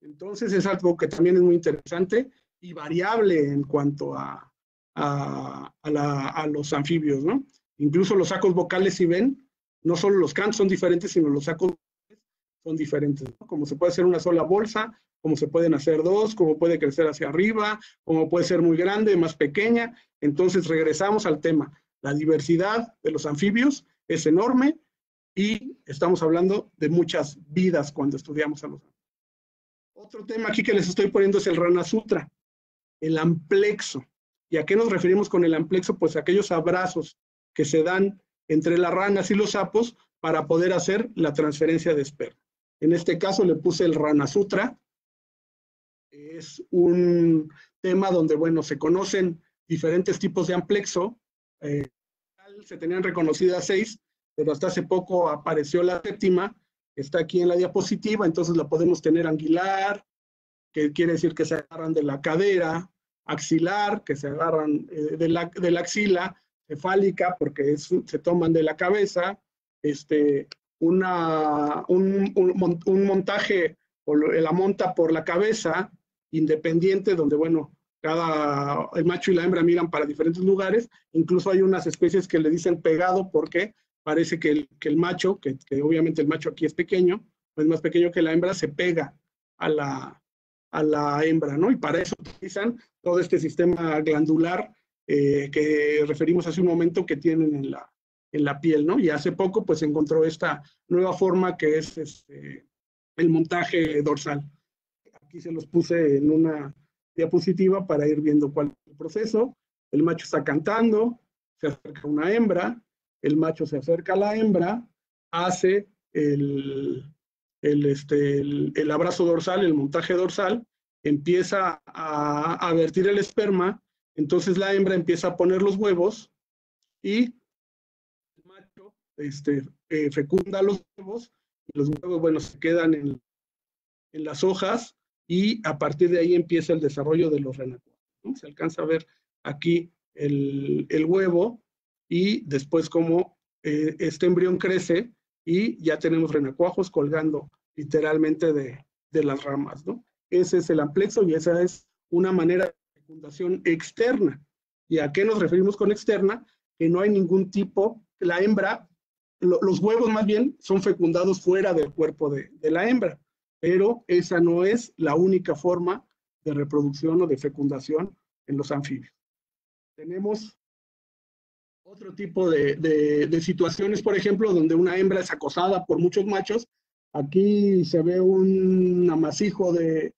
Entonces es algo que también es muy interesante y variable en cuanto a los anfibios, ¿no? Incluso los sacos vocales, si ven, no solo los cantos son diferentes, sino los sacos son diferentes, ¿no? Como se puede hacer una sola bolsa, como se pueden hacer dos, como puede crecer hacia arriba, como puede ser muy grande, más pequeña. Entonces regresamos al tema. La diversidad de los anfibios es enorme y estamos hablando de muchas vidas cuando estudiamos a los anfibios. Otro tema aquí que les estoy poniendo es el Rana Sutra, el amplexo. ¿Y a qué nos referimos con el amplexo? Pues a aquellos abrazos que se dan entre las ranas y los sapos para poder hacer la transferencia de esperma. En este caso le puse el Rana Sutra. Es un tema donde, bueno, se conocen diferentes tipos de amplexo. Se tenían reconocidas 6, pero hasta hace poco apareció la 7ª, está aquí en la diapositiva, entonces la podemos tener anguilar, que quiere decir que se agarran de la cadera, axilar, que se agarran de la axila, cefálica, porque se toman de la cabeza, un montaje, o la monta por la cabeza, independiente, donde, bueno, el macho y la hembra miran para diferentes lugares. Incluso hay unas especies que le dicen pegado porque parece que el macho, que obviamente el macho aquí es pequeño, es más pequeño que la hembra, se pega a la hembra, ¿no? Y para eso utilizan todo este sistema glandular que referimos hace un momento que tienen en la piel, ¿no? Y hace poco pues se encontró esta nueva forma que es el montaje dorsal. Aquí se los puse en una diapositiva para ir viendo cuál es el proceso. el macho está cantando, se acerca una hembra, el macho se acerca a la hembra, hace el abrazo dorsal, el montaje dorsal, empieza a vertir el esperma, entonces la hembra empieza a poner los huevos y el macho fecunda los huevos, y los huevos, bueno, se quedan en las hojas, y a partir de ahí empieza el desarrollo de los renacuajos, ¿no? Se alcanza a ver aquí el huevo, y después cómo este embrión crece, y ya tenemos renacuajos colgando literalmente de las ramas, ¿no? Ese es el amplexo, y esa es una manera de fecundación externa. ¿Y a qué nos referimos con externa? Que no hay ningún tipo, la hembra, los huevos más bien son fecundados fuera del cuerpo de la hembra, pero esa no es la única forma de reproducción o de fecundación en los anfibios. Tenemos otro tipo de situaciones, por ejemplo, donde una hembra es acosada por muchos machos. Aquí se ve un amasijo de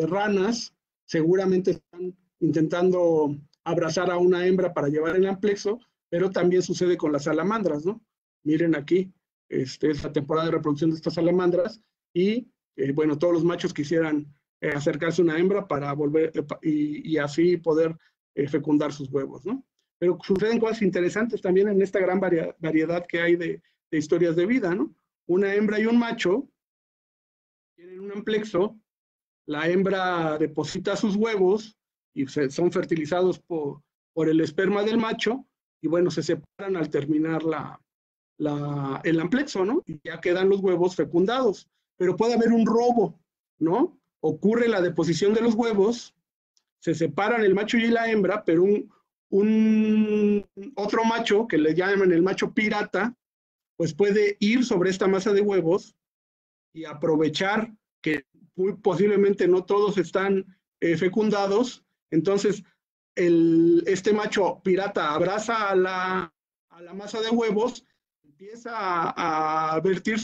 ranas, seguramente están intentando abrazar a una hembra para llevar el amplexo, pero también sucede con las salamandras, ¿no? Miren aquí, es la temporada de reproducción de estas salamandras, y bueno, todos los machos quisieran acercarse a una hembra para volver y así poder fecundar sus huevos, ¿no? Pero suceden cosas interesantes también en esta gran variedad que hay de historias de vida, ¿no? Una hembra y un macho tienen un amplexo, la hembra deposita sus huevos y son fertilizados por el esperma del macho, y bueno, se separan al terminar el amplexo, ¿no? Y ya quedan los huevos fecundados. Pero puede haber un robo, ¿no? Ocurre la deposición de los huevos, se separan el macho y la hembra, pero otro macho, que le llaman el macho pirata, pues puede ir sobre esta masa de huevos y aprovechar que muy posiblemente no todos están fecundados. Entonces este macho pirata abraza a la masa de huevos, empieza a vertir,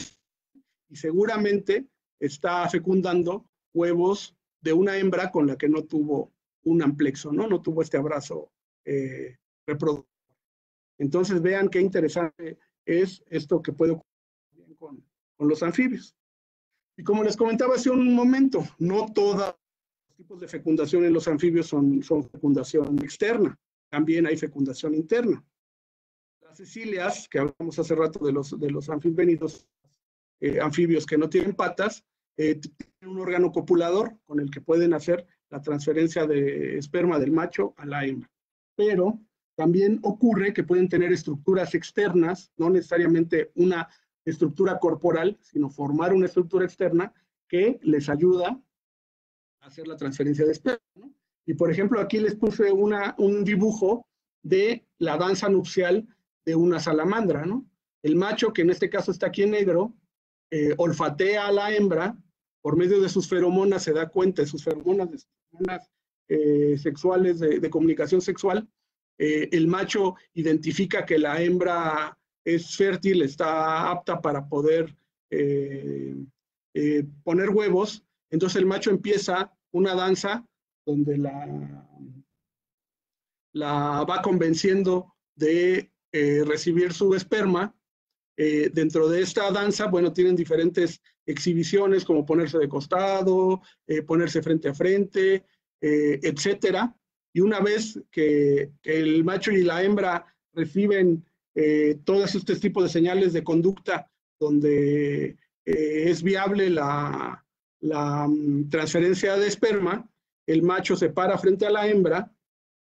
y seguramente está fecundando huevos de una hembra con la que no tuvo un amplexo, no tuvo este abrazo reproductor. Entonces vean qué interesante es esto que puede ocurrir con los anfibios. Y como les comentaba hace un momento, no todos los tipos de fecundación en los anfibios son fecundación externa, también hay fecundación interna. Las cecilias, que hablamos hace rato de los anfibénidos, anfibios que no tienen patas, tienen un órgano copulador con el que pueden hacer la transferencia de esperma del macho a la hembra. Pero también ocurre que pueden tener estructuras externas, no necesariamente una estructura corporal, sino formar una estructura externa que les ayuda a hacer la transferencia de esperma, ¿no? Y por ejemplo, aquí les puse un dibujo de la danza nupcial de una salamandra, ¿no? El macho, que en este caso está aquí en negro, olfatea a la hembra, por medio de sus feromonas se da cuenta de sus feromonas, sexuales, de comunicación sexual. El macho identifica que la hembra es fértil, está apta para poder poner huevos. Entonces el macho empieza una danza donde la va convenciendo de recibir su esperma. Dentro de esta danza, bueno, tienen diferentes exhibiciones, como ponerse de costado, ponerse frente a frente, etcétera. Y una vez que el macho y la hembra reciben todos estos tipos de señales de conducta donde es viable la transferencia de esperma, el macho se para frente a la hembra,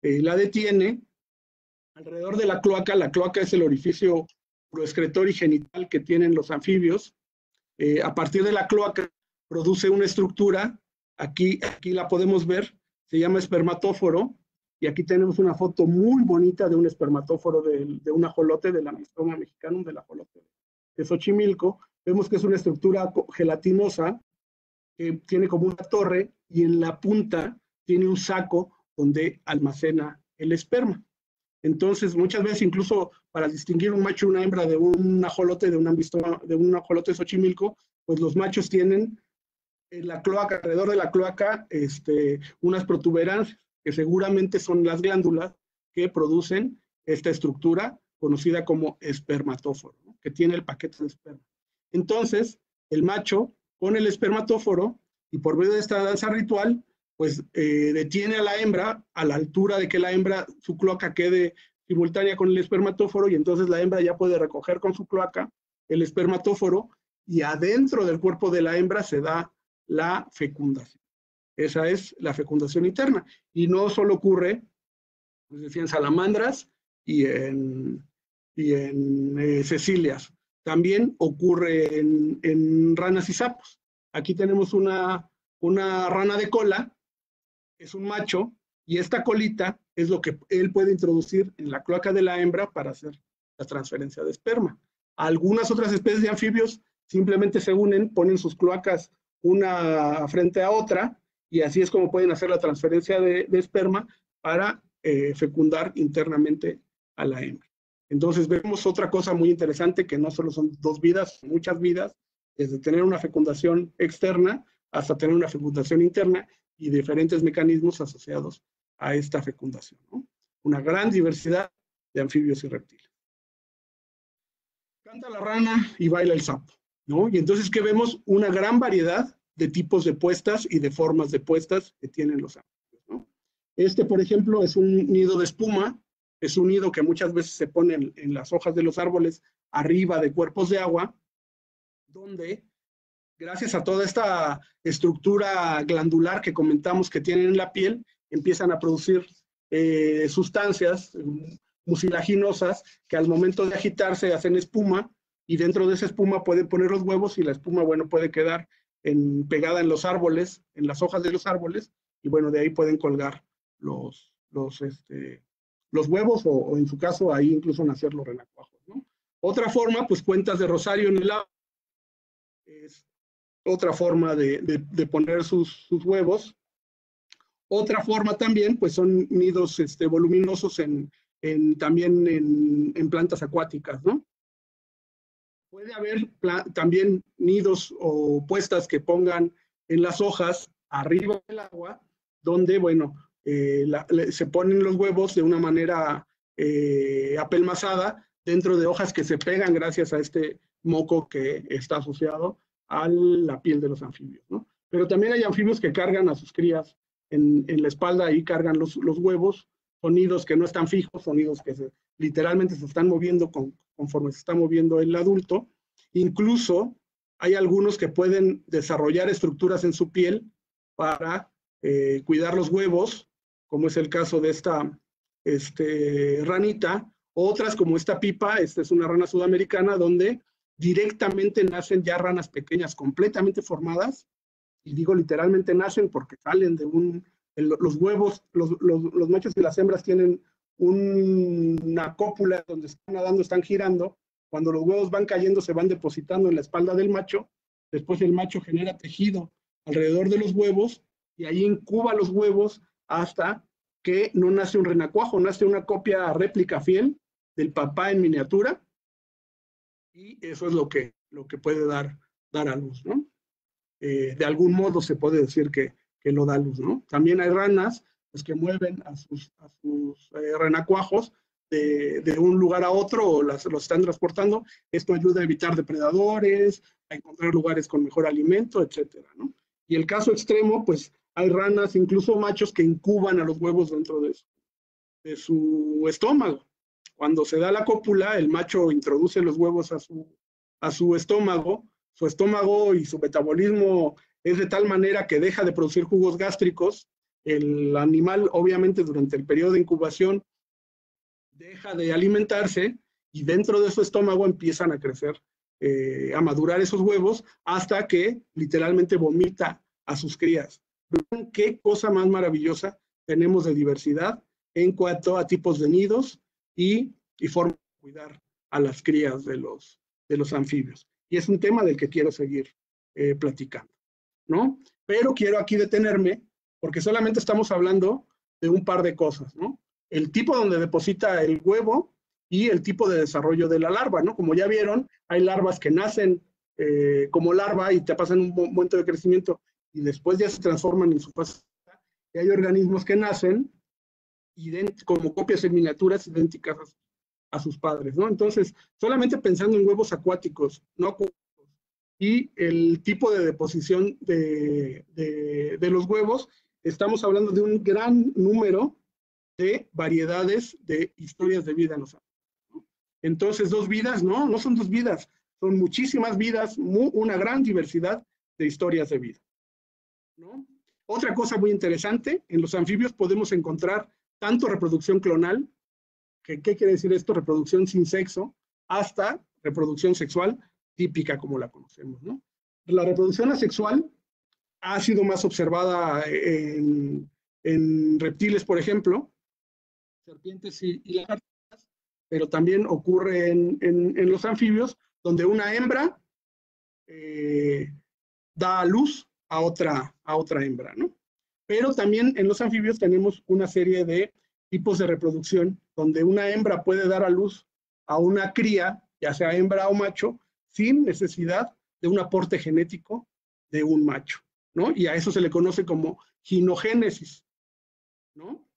la detiene alrededor de la cloaca. La cloaca es el orificio uroexcretor y genital que tienen los anfibios. A partir de la cloaca produce una estructura, aquí la podemos ver, se llama espermatóforo, y aquí tenemos una foto muy bonita de un espermatóforo de un ajolote, del Amistroma mexicanum, del ajolote de Xochimilco. Vemos que es una estructura gelatinosa que tiene como una torre, y en la punta tiene un saco donde almacena el esperma. Entonces, muchas veces, incluso para distinguir un macho y una hembra de un ajolote, de un ajolote de Xochimilco, pues los machos tienen en la cloaca, alrededor de la cloaca, unas protuberancias, que seguramente son las glándulas que producen esta estructura conocida como espermatóforo, ¿no? Que tiene el paquete de esperma. Entonces, el macho pone el espermatóforo y por medio de esta danza ritual, pues detiene a la hembra a la altura de que la hembra, su cloaca quede simultánea con el espermatóforo, y entonces la hembra ya puede recoger con su cloaca el espermatóforo, y adentro del cuerpo de la hembra se da la fecundación. Esa es la fecundación interna. Y no solo ocurre, pues decía, en salamandras y en cecilias. También ocurre en ranas y sapos. Aquí tenemos una rana de cola, es un macho, y esta colita es lo que él puede introducir en la cloaca de la hembra para hacer la transferencia de esperma. Algunas otras especies de anfibios simplemente se unen, ponen sus cloacas una frente a otra, y así es como pueden hacer la transferencia de esperma para fecundar internamente a la hembra. Entonces vemos otra cosa muy interesante, que no solo son dos vidas, son muchas vidas, desde tener una fecundación externa hasta tener una fecundación interna, y diferentes mecanismos asociados a esta fecundación, ¿no? Una gran diversidad de anfibios y reptiles. Canta la rana y baila el sapo, ¿no? Y entonces, ¿qué vemos? Una gran variedad de tipos de puestas y de formas de puestas que tienen los anfibios, ¿no? Este, por ejemplo, es un nido de espuma, es un nido que muchas veces se pone en las hojas de los árboles arriba de cuerpos de agua, donde gracias a toda esta estructura glandular que comentamos que tienen en la piel, empiezan a producir sustancias mucilaginosas que al momento de agitarse hacen espuma, y dentro de esa espuma pueden poner los huevos, y la espuma, bueno, puede quedar pegada en los árboles, en las hojas de los árboles, y bueno, de ahí pueden colgar los huevos, o en su caso ahí incluso nacer los renacuajos, ¿no? Otra forma, pues cuentas de rosario en el agua, es otra forma de poner sus huevos. Otra forma también, pues son nidos voluminosos también en plantas acuáticas, ¿no? Puede haber también nidos o puestas que pongan en las hojas arriba del agua, donde, bueno, se ponen los huevos de una manera apelmazada dentro de hojas que se pegan gracias a este moco que está asociado a la piel de los anfibios, ¿no? Pero también hay anfibios que cargan a sus crías en la espalda, y cargan los huevos. Son nidos que no están fijos, son nidos que literalmente se están moviendo conforme se está moviendo el adulto. Incluso hay algunos que pueden desarrollar estructuras en su piel para cuidar los huevos, como es el caso de esta ranita. Otras, como esta pipa, esta es una rana sudamericana, donde directamente nacen ya ranas pequeñas completamente formadas, y digo literalmente nacen porque salen de los huevos, los machos y las hembras tienen una cópula donde están nadando, están girando. Cuando los huevos van cayendo, se van depositando en la espalda del macho. Después el macho genera tejido alrededor de los huevos, y ahí incuba los huevos hasta que no nace un renacuajo, nace una copia réplica fiel del papá en miniatura, y eso es lo que puede dar a luz, ¿no? De algún modo se puede decir que lo da a luz, ¿no? También hay ranas, pues, que mueven a sus renacuajos de un lugar a otro, o los están transportando. Esto ayuda a evitar depredadores, a encontrar lugares con mejor alimento, etcétera, ¿no? Y el caso extremo, pues hay ranas, incluso machos, que incuban a los huevos dentro de su estómago. Cuando se da la cópula, el macho introduce los huevos a su estómago. Su estómago y su metabolismo es de tal manera que deja de producir jugos gástricos. El animal, obviamente, durante el periodo de incubación, deja de alimentarse, y dentro de su estómago empiezan a crecer, a madurar esos huevos, hasta que literalmente vomita a sus crías. ¿Qué cosa más maravillosa tenemos de diversidad en cuanto a tipos de nidos y formas de cuidar a las crías de los anfibios? Y es un tema del que quiero seguir platicando, ¿no? Pero quiero aquí detenerme, porque solamente estamos hablando de un par de cosas, ¿no? El tipo donde deposita el huevo y el tipo de desarrollo de la larva, ¿no? Como ya vieron, hay larvas que nacen como larva y te pasan un momento de crecimiento, y después ya se transforman en su fase, y hay organismos que nacen como copias en miniaturas idénticas a sus padres, ¿no? Entonces, solamente pensando en huevos acuáticos, no acuáticos, y el tipo de deposición de los huevos, estamos hablando de un gran número de variedades de historias de vida en los animales, ¿no? Entonces, dos vidas, no son dos vidas, son muchísimas vidas, una gran diversidad de historias de vida, ¿no? Otra cosa muy interesante, en los anfibios podemos encontrar tanto reproducción clonal, ¿qué quiere decir esto? Reproducción sin sexo, hasta reproducción sexual típica como la conocemos, ¿no? La reproducción asexual ha sido más observada en reptiles, por ejemplo, serpientes y lagartijas, pero también ocurre en los anfibios, donde una hembra da a luz a otra hembra, ¿no? Pero también en los anfibios tenemos una serie de tipos de reproducción donde una hembra puede dar a luz a una cría, ya sea hembra o macho, sin necesidad de un aporte genético de un macho, ¿no? Y a eso se le conoce como ginogénesis, ¿no?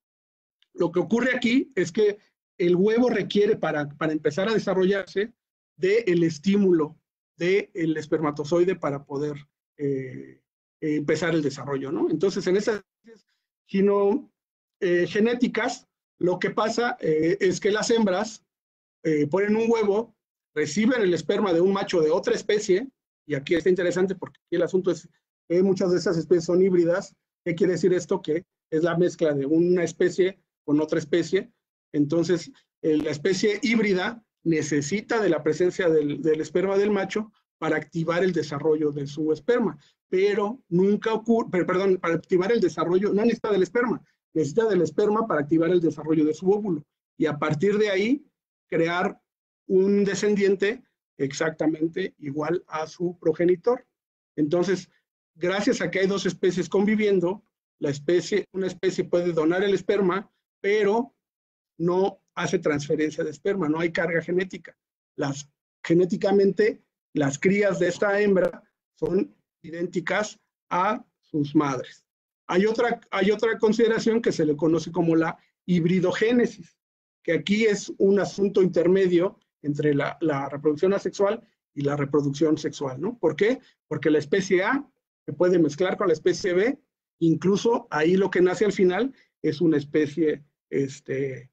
Lo que ocurre aquí es que el huevo requiere, para empezar a desarrollarse, del estímulo del espermatozoide para poder empezar el desarrollo, ¿no? Entonces, en esas genéticas, lo que pasa es que las hembras ponen un huevo, reciben el esperma de un macho de otra especie, y aquí está interesante porque aquí el asunto es que muchas de esas especies son híbridas. ¿Qué quiere decir esto? Que es la mezcla de una especie con otra especie. Entonces, la especie híbrida necesita de la presencia del esperma del macho para activar el desarrollo de su esperma, pero nunca ocurre, perdón, para activar el desarrollo, no necesita del esperma, necesita del esperma para activar el desarrollo de su óvulo, y a partir de ahí crear un descendiente exactamente igual a su progenitor. Entonces, gracias a que hay dos especies conviviendo, una especie puede donar el esperma, pero no hace transferencia de esperma, no hay carga genética. Genéticamente, las crías de esta hembra son idénticas a sus madres. Hay otra consideración que se le conoce como la hibridogénesis, que aquí es un asunto intermedio entre la reproducción asexual y la reproducción sexual, ¿no? ¿Por qué? Porque la especie A se puede mezclar con la especie B, incluso ahí lo que nace al final es una especie C,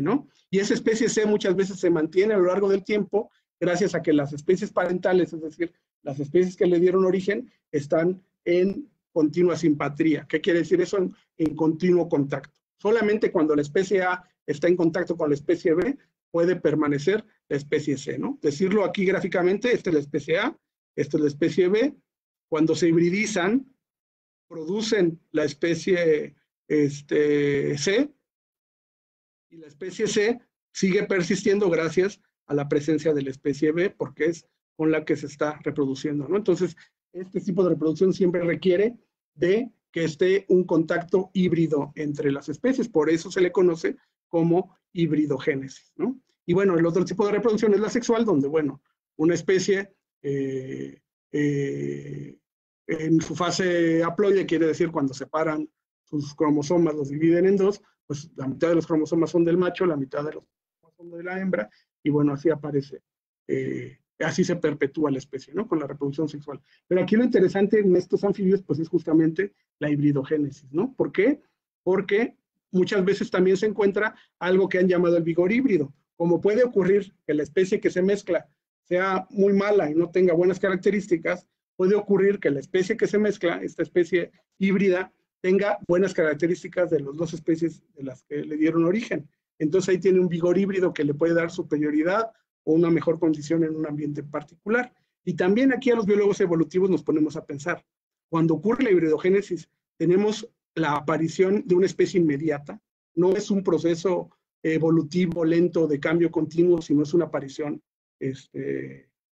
¿no? Y esa especie C muchas veces se mantiene a lo largo del tiempo gracias a que las especies parentales, es decir, las especies que le dieron origen, están en continua simpatría. ¿Qué quiere decir eso? En continuo contacto. Solamente cuando la especie A está en contacto con la especie B, puede permanecer la especie C, ¿no? Decirlo aquí gráficamente, esta es la especie A, esta es la especie B. Cuando se hibridizan, producen la especie C, y la especie C sigue persistiendo gracias a la presencia de la especie B, porque es con la que se está reproduciendo, ¿no? Entonces, este tipo de reproducción siempre requiere de que esté un contacto híbrido entre las especies, por eso se le conoce como hibridogénesis, ¿no? Y bueno, el otro tipo de reproducción es la sexual, donde, bueno, una especie en su fase haploide, quiere decir cuando separan sus cromosomas, los dividen en dos, pues la mitad de los cromosomas son del macho, la mitad de los cromosomas son de la hembra, y bueno, así aparece, así se perpetúa la especie, ¿no? Con la reproducción sexual. Pero aquí lo interesante en estos anfibios, pues es justamente la hibridogénesis, ¿no? ¿Por qué? Porque muchas veces también se encuentra algo que han llamado el vigor híbrido. Como puede ocurrir que la especie que se mezcla sea muy mala y no tenga buenas características, puede ocurrir que la especie que se mezcla, esta especie híbrida, tenga buenas características de las dos especies de las que le dieron origen. Entonces ahí tiene un vigor híbrido que le puede dar superioridad o una mejor condición en un ambiente particular. Y también aquí a los biólogos evolutivos nos ponemos a pensar, cuando ocurre la hibridogénesis, tenemos la aparición de una especie inmediata, no es un proceso evolutivo lento de cambio continuo, sino es una aparición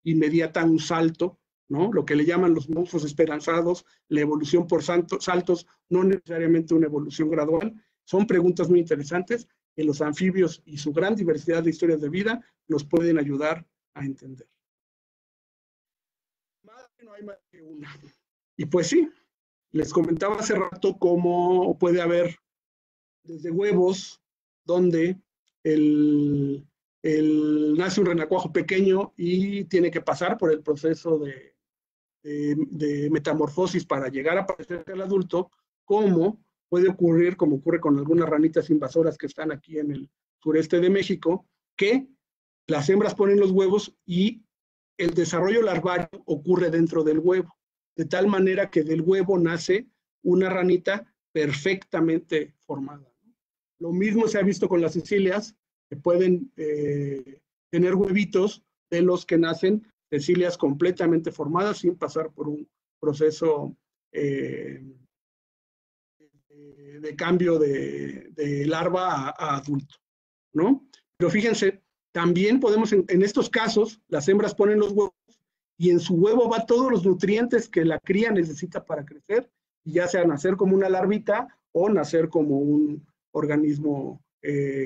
inmediata, un salto, ¿no? Lo que le llaman los monstruos esperanzados, la evolución por saltos, no necesariamente una evolución gradual. Son preguntas muy interesantes que los anfibios y su gran diversidad de historias de vida nos pueden ayudar a entender. Madre no hay más que una. Y pues sí, Les comentaba hace rato cómo puede haber desde huevos donde nace un renacuajo pequeño y tiene que pasar por el proceso de metamorfosis para llegar a parecer el adulto, como puede ocurrir, como ocurre con algunas ranitas invasoras que están aquí en el sureste de México, que las hembras ponen los huevos y el desarrollo larvario ocurre dentro del huevo, de tal manera que del huevo nace una ranita perfectamente formada. Lo mismo se ha visto con las cecilias, que pueden tener huevitos de los que nacen cecilias completamente formadas sin pasar por un proceso de cambio de larva a adulto, ¿no? Pero fíjense, también podemos, en estos casos, las hembras ponen los huevos y en su huevo va todos los nutrientes que la cría necesita para crecer, ya sea nacer como una larvita o nacer como un organismo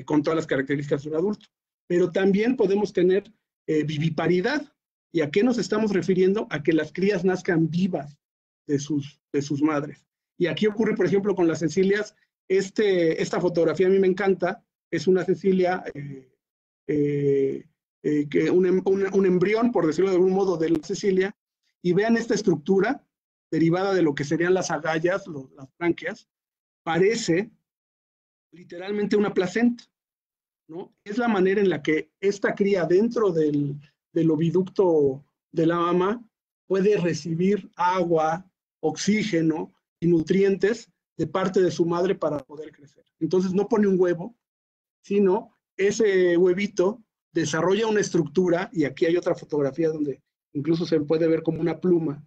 con todas las características de un adulto. Pero también podemos tener viviparidad. ¿Y a qué nos estamos refiriendo? A que las crías nazcan vivas de sus madres. Y aquí ocurre, por ejemplo, con las cecilias, esta fotografía a mí me encanta, es una cecilia, un embrión, por decirlo de algún modo, de la cecilia, y vean esta estructura derivada de lo que serían las agallas, las branquias, parece literalmente una placenta, ¿no? Es la manera en la que esta cría dentro del oviducto de la mama puede recibir agua, oxígeno y nutrientes de parte de su madre para poder crecer. Entonces no pone un huevo, sino ese huevito desarrolla una estructura, y aquí hay otra fotografía donde incluso se puede ver como una pluma,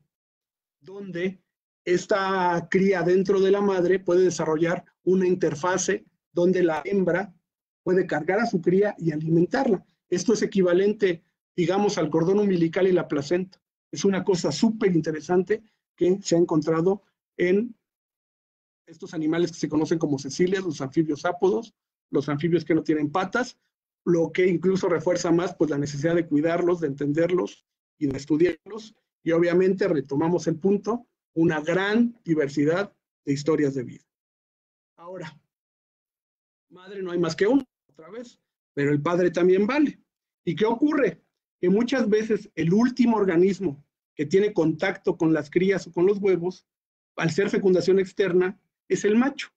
donde esta cría dentro de la madre puede desarrollar una interfase donde la hembra puede cargar a su cría y alimentarla. Esto es equivalente, digamos, al cordón umbilical y la placenta. Es una cosa súper interesante que se ha encontrado en estos animales que se conocen como cecilias, los anfibios ápodos, los anfibios que no tienen patas, lo que incluso refuerza más pues, la necesidad de cuidarlos, de entenderlos y de estudiarlos. Y obviamente retomamos el punto, una gran diversidad de historias de vida. Ahora, madre no hay más que uno, otra vez, pero el padre también vale. ¿Y qué ocurre? Que muchas veces el último organismo que tiene contacto con las crías o con los huevos, al ser fecundación externa, es el macho,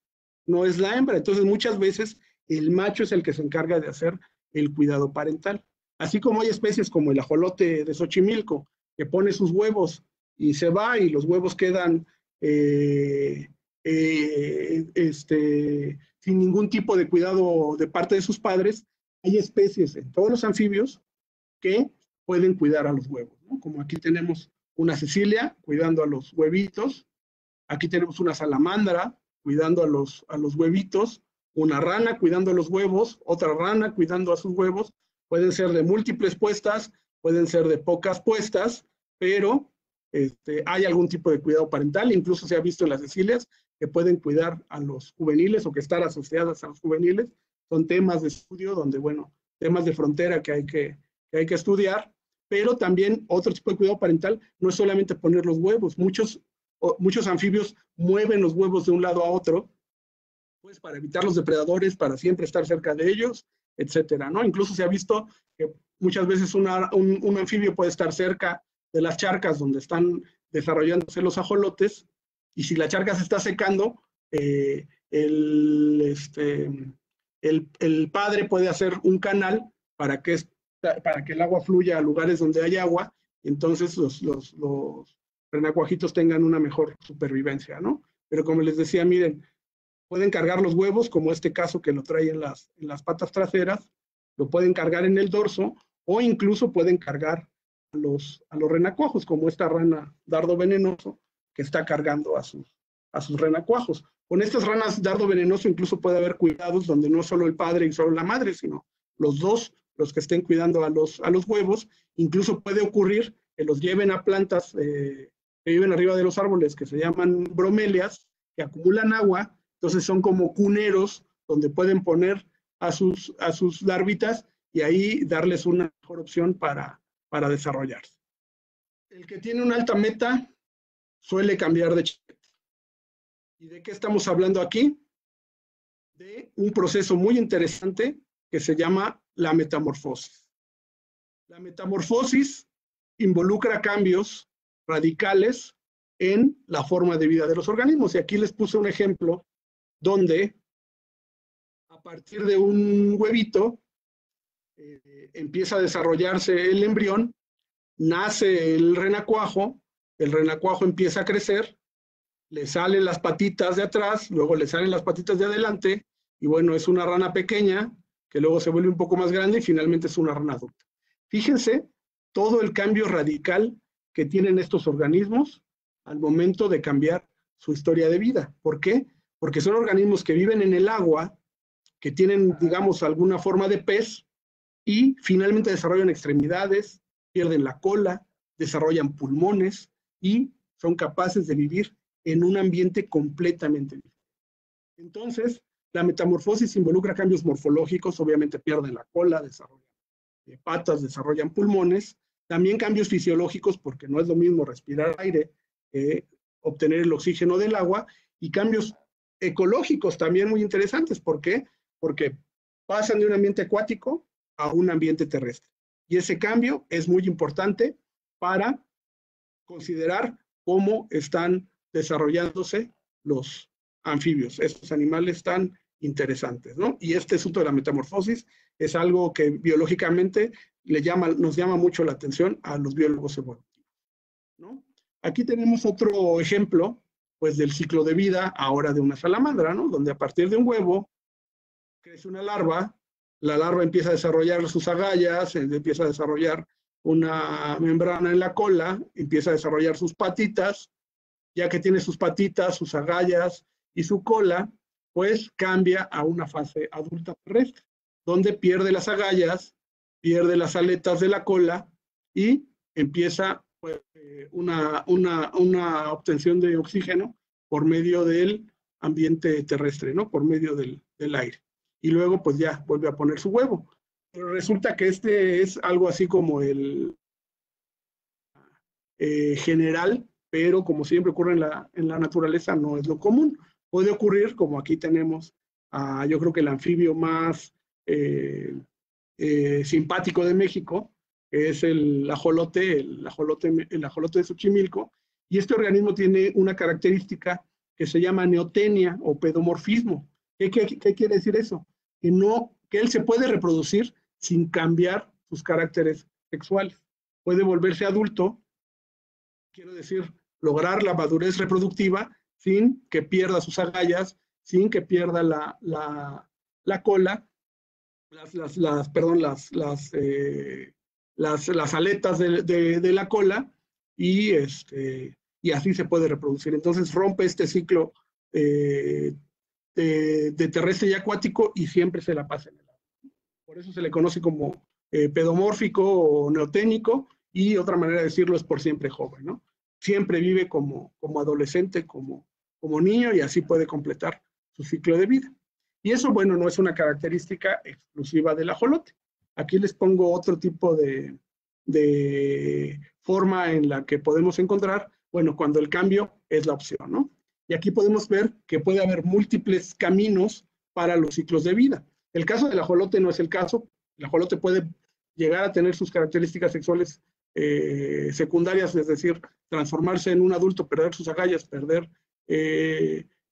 no es la hembra. Entonces muchas veces el macho es el que se encarga de hacer el cuidado parental. Así como hay especies como el ajolote de Xochimilco, que pone sus huevos y se va y los huevos quedan sin ningún tipo de cuidado de parte de sus padres, hay especies en todos los anfibios que pueden cuidar a los huevos, ¿no? Como aquí tenemos una cecilia cuidando a los huevitos, aquí tenemos una salamandra cuidando a los huevitos, una rana cuidando a los huevos, otra rana cuidando a sus huevos, pueden ser de múltiples puestas, pueden ser de pocas puestas, pero hay algún tipo de cuidado parental, incluso se ha visto en las cecilias que pueden cuidar a los juveniles o que están asociadas a los juveniles, son temas de estudio donde, bueno, temas de frontera que hay que estudiar, pero también otro tipo de cuidado parental no es solamente poner los huevos, muchos anfibios mueven los huevos de un lado a otro, pues para evitar los depredadores, para siempre estar cerca de ellos, etcétera, ¿no? Incluso se ha visto que muchas veces un anfibio puede estar cerca de las charcas donde están desarrollándose los ajolotes, y si la charca se está secando, el padre puede hacer un canal para que el agua fluya a lugares donde hay agua, y entonces los renacuajitos tengan una mejor supervivencia, ¿no? Pero como les decía, miren, pueden cargar los huevos, como este caso que lo trae en las patas traseras, lo pueden cargar en el dorso, o incluso pueden cargar a los renacuajos, como esta rana dardo venenoso que está cargando a sus renacuajos. Con estas ranas dardo venenoso incluso puede haber cuidados donde no solo el padre y solo la madre, sino los dos, los que estén cuidando a los huevos. Incluso puede ocurrir que los lleven a plantas que viven arriba de los árboles, que se llaman bromelias, que acumulan agua. Entonces son como cuneros donde pueden poner a sus larvitas y ahí darles una mejor opción para desarrollarse. El que tiene una alta meta suele cambiar de chiquete. ¿Y de qué estamos hablando aquí? De un proceso muy interesante que se llama la metamorfosis. La metamorfosis involucra cambios radicales en la forma de vida de los organismos. Y aquí les puse un ejemplo donde a partir de un huevito empieza a desarrollarse el embrión, nace el renacuajo empieza a crecer, le salen las patitas de atrás, luego le salen las patitas de adelante, y bueno, es una rana pequeña, que luego se vuelve un poco más grande y finalmente es una rana adulta. Fíjense todo el cambio radical que tienen estos organismos al momento de cambiar su historia de vida. ¿Por qué? Porque son organismos que viven en el agua, que tienen, digamos, alguna forma de pez, y finalmente desarrollan extremidades, pierden la cola, desarrollan pulmones y son capaces de vivir en un ambiente completamente diferente. Entonces, la metamorfosis involucra cambios morfológicos, obviamente pierden la cola, desarrollan patas, desarrollan pulmones, también cambios fisiológicos, porque no es lo mismo respirar aire que obtener el oxígeno del agua, y cambios ecológicos también muy interesantes. ¿Por qué? Porque pasan de un ambiente acuático a un ambiente terrestre. Y ese cambio es muy importante para considerar cómo están desarrollándose los anfibios, estos animales tan interesantes, ¿no? Y este asunto de la metamorfosis es algo que biológicamente nos llama mucho la atención a los biólogos evolutivos, ¿no? Aquí tenemos otro ejemplo, pues, del ciclo de vida ahora de una salamandra, ¿no? Donde a partir de un huevo crece una larva, la larva empieza a desarrollar sus agallas, empieza a desarrollar una membrana en la cola, empieza a desarrollar sus patitas, ya que tiene sus patitas, sus agallas y su cola, pues cambia a una fase adulta terrestre, donde pierde las agallas, pierde las aletas de la cola y empieza pues, una obtención de oxígeno por medio del ambiente terrestre, ¿no? Por medio del aire. Y luego pues ya vuelve a poner su huevo. Pero resulta que este es algo así como el general, pero como siempre ocurre en la naturaleza, no es lo común. Puede ocurrir, como aquí tenemos, yo creo que el anfibio más simpático de México, que es el ajolote de Xochimilco, y este organismo tiene una característica que se llama neotenia o pedomorfismo. ¿Qué quiere decir eso? Que él se puede reproducir sin cambiar sus caracteres sexuales. Puede volverse adulto, quiero decir, lograr la madurez reproductiva sin que pierda sus agallas, sin que pierda la cola, las aletas de la cola, y así se puede reproducir. Entonces rompe este ciclo de terrestre y acuático y siempre se la pasa en el agua. Por eso se le conoce como pedomórfico o neoténico, y otra manera de decirlo es por siempre joven, ¿no? Siempre vive como adolescente, como niño, y así puede completar su ciclo de vida. Y eso, bueno, no es una característica exclusiva del ajolote. Aquí les pongo otro tipo de forma en la que podemos encontrar, bueno, cuando el cambio es la opción, ¿no? Y aquí podemos ver que puede haber múltiples caminos para los ciclos de vida. El caso del ajolote no es el caso. El ajolote puede llegar a tener sus características sexuales secundarias, es decir, transformarse en un adulto, perder sus agallas, perder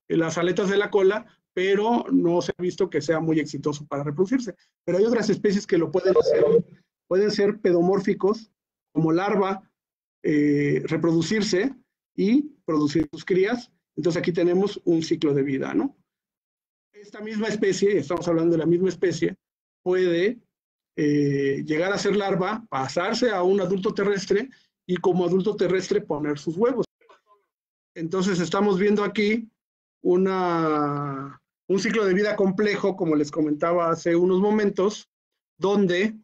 las aletas de la cola, pero no se ha visto que sea muy exitoso para reproducirse. Pero hay otras especies que lo pueden hacer. Pueden ser pedomórficos, como larva, reproducirse y producir sus crías. Entonces aquí tenemos un ciclo de vida, ¿no? Esta misma especie, estamos hablando de la misma especie, puede llegar a ser larva, pasarse a un adulto terrestre y como adulto terrestre poner sus huevos. Entonces estamos viendo aquí un ciclo de vida complejo, como les comentaba hace unos momentos, donde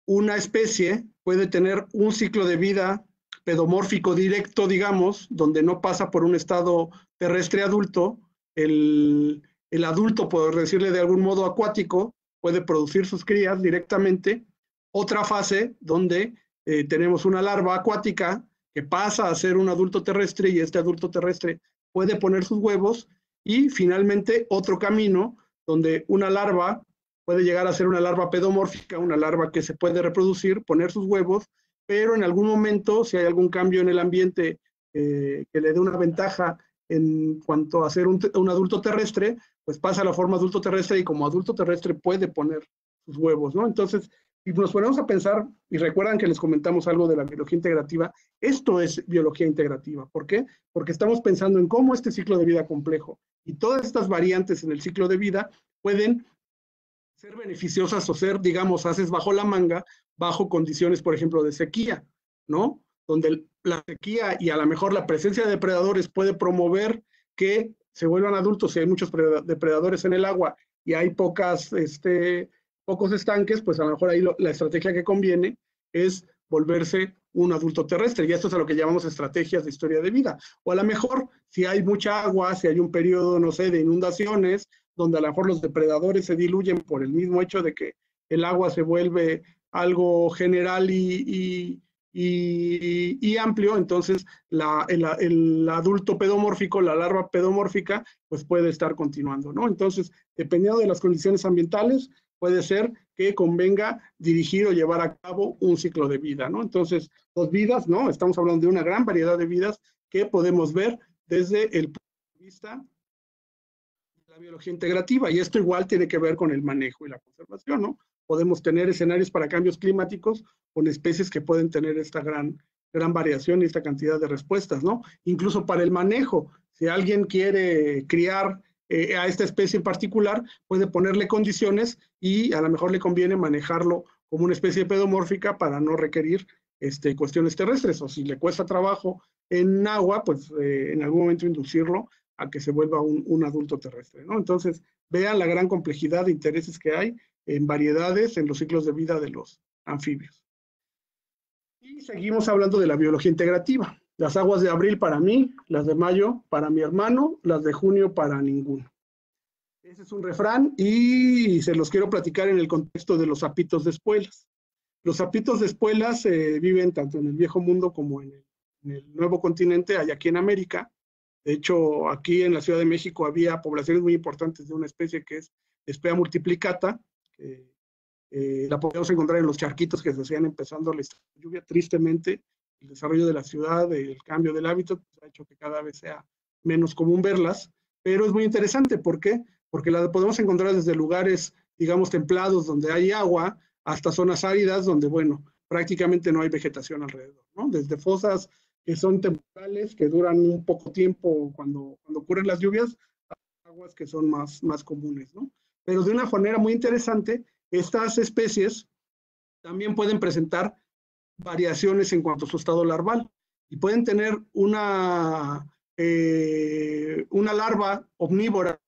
una especie puede tener un ciclo de vida pedomórfico directo, digamos, donde no pasa por un estado terrestre adulto. El adulto, por decirle de algún modo acuático, puede producir sus crías directamente. Otra fase donde tenemos una larva acuática que pasa a ser un adulto terrestre, y este adulto terrestre puede poner sus huevos, Y finalmente otro camino donde una larva puede llegar a ser una larva pedomórfica, una larva que se puede reproducir, poner sus huevos, pero en algún momento, si hay algún cambio en el ambiente que le dé una ventaja en cuanto a ser un adulto terrestre, pues pasa a la forma adulto terrestre y como adulto terrestre puede poner sus huevos, ¿no? Entonces, si nos ponemos a pensar, y recuerdan que les comentamos algo de la biología integrativa, esto es biología integrativa. ¿Por qué? Porque estamos pensando en cómo este ciclo de vida complejo y todas estas variantes en el ciclo de vida pueden ser beneficiosas o ser, digamos, haces bajo la manga, bajo condiciones, por ejemplo, de sequía, ¿no? Donde la sequía y a lo mejor la presencia de depredadores puede promover que se vuelvan adultos. Si hay muchos depredadores en el agua y hay pocos estanques, pues a lo mejor ahí la estrategia que conviene es volverse un adulto terrestre, y esto es a lo que llamamos estrategias de historia de vida. O a lo mejor, si hay mucha agua, si hay un periodo, no sé, de inundaciones, donde a lo mejor los depredadores se diluyen por el mismo hecho de que el agua se vuelve algo general y amplio, entonces el adulto pedomórfico, la larva pedomórfica, pues puede estar continuando, ¿no? Entonces, dependiendo de las condiciones ambientales, puede ser que convenga dirigir o llevar a cabo un ciclo de vida, ¿no? Entonces, dos vidas, ¿no? Estamos hablando de una gran variedad de vidas que podemos ver desde el punto de vista de la biología integrativa, y esto igual tiene que ver con el manejo y la conservación, ¿no? Podemos tener escenarios para cambios climáticos con especies que pueden tener esta gran variación y esta cantidad de respuestas, ¿no? Incluso para el manejo, si alguien quiere criar a esta especie en particular, puede ponerle condiciones y a lo mejor le conviene manejarlo como una especie pedomórfica para no requerir cuestiones terrestres, o si le cuesta trabajo en agua, pues en algún momento inducirlo a que se vuelva un adulto terrestre, ¿no? Entonces, vean la gran complejidad de intereses que hay en variedades en los ciclos de vida de los anfibios. Y seguimos hablando de la biología integrativa. Las aguas de abril para mí, las de mayo para mi hermano, las de junio para ninguno. Ese es un refrán y se los quiero platicar en el contexto de los sapitos de espuelas. Los sapitos de espuelas viven tanto en el viejo mundo como en el nuevo continente, allá aquí en América. De hecho, aquí en la Ciudad de México había poblaciones muy importantes de una especie que es Spea multiplicata, que la podemos encontrar en los charquitos que se hacían empezando la lluvia. Tristemente, el desarrollo de la ciudad, el cambio del hábitat, pues, ha hecho que cada vez sea menos común verlas, pero es muy interesante. ¿Por qué? Porque la podemos encontrar desde lugares, digamos, templados, donde hay agua, hasta zonas áridas, donde, bueno, prácticamente no hay vegetación alrededor, ¿no? Desde fosas que son temporales, que duran un poco tiempo cuando ocurren las lluvias, a aguas que son más comunes, ¿no? Pero de una manera muy interesante, estas especies también pueden presentar variaciones en cuanto a su estado larval y pueden tener una larva omnívora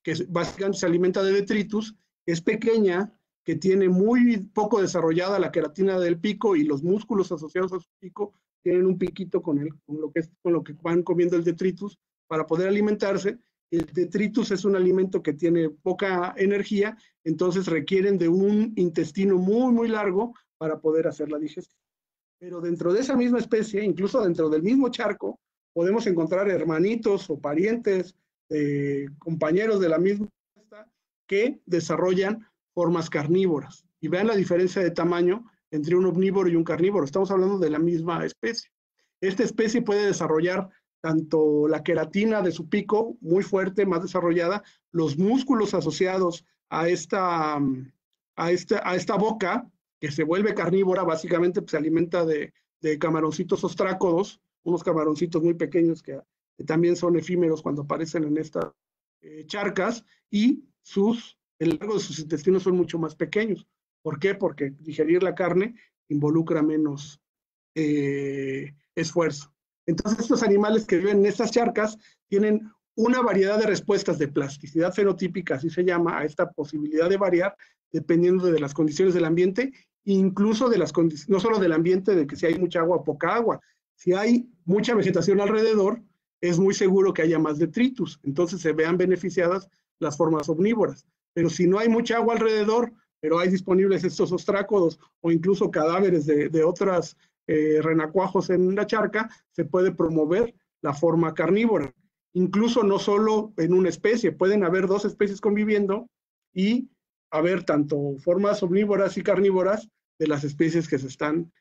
que básicamente se alimenta de detritus, es pequeña, que tiene muy poco desarrollada la queratina del pico y los músculos asociados a su pico tienen un piquito con lo que van comiendo el detritus para poder alimentarse. El detritus es un alimento que tiene poca energía, entonces requieren de un intestino muy largo para poder hacer la digestión. Pero dentro de esa misma especie, incluso dentro del mismo charco, podemos encontrar hermanitos o parientes, compañeros de la misma que desarrollan formas carnívoras. Y vean la diferencia de tamaño entre un omnívoro y un carnívoro. Estamos hablando de la misma especie. Esta especie puede desarrollar tanto la queratina de su pico, muy fuerte, más desarrollada, los músculos asociados a esta boca, que se vuelve carnívora, básicamente pues, se alimenta de camaroncitos ostrácodos, unos camaroncitos muy pequeños que también son efímeros cuando aparecen en estas charcas, y el largo de sus intestinos son mucho más pequeños. ¿Por qué? Porque digerir la carne involucra menos esfuerzo. Entonces, estos animales que viven en estas charcas tienen una variedad de respuestas de plasticidad fenotípica, así se llama, a esta posibilidad de variar dependiendo de las condiciones del ambiente, incluso de las condiciones, no solo del ambiente, de que si hay mucha agua o poca agua. Si hay mucha vegetación alrededor, es muy seguro que haya más detritus, entonces se vean beneficiadas las formas omnívoras. Pero si no hay mucha agua alrededor, pero hay disponibles estos ostrácodos o incluso cadáveres de otras renacuajos en la charca, se puede promover la forma carnívora. incluso no solo en una especie, pueden haber dos especies conviviendo y haber tanto formas omnívoras y carnívoras de las especies que se están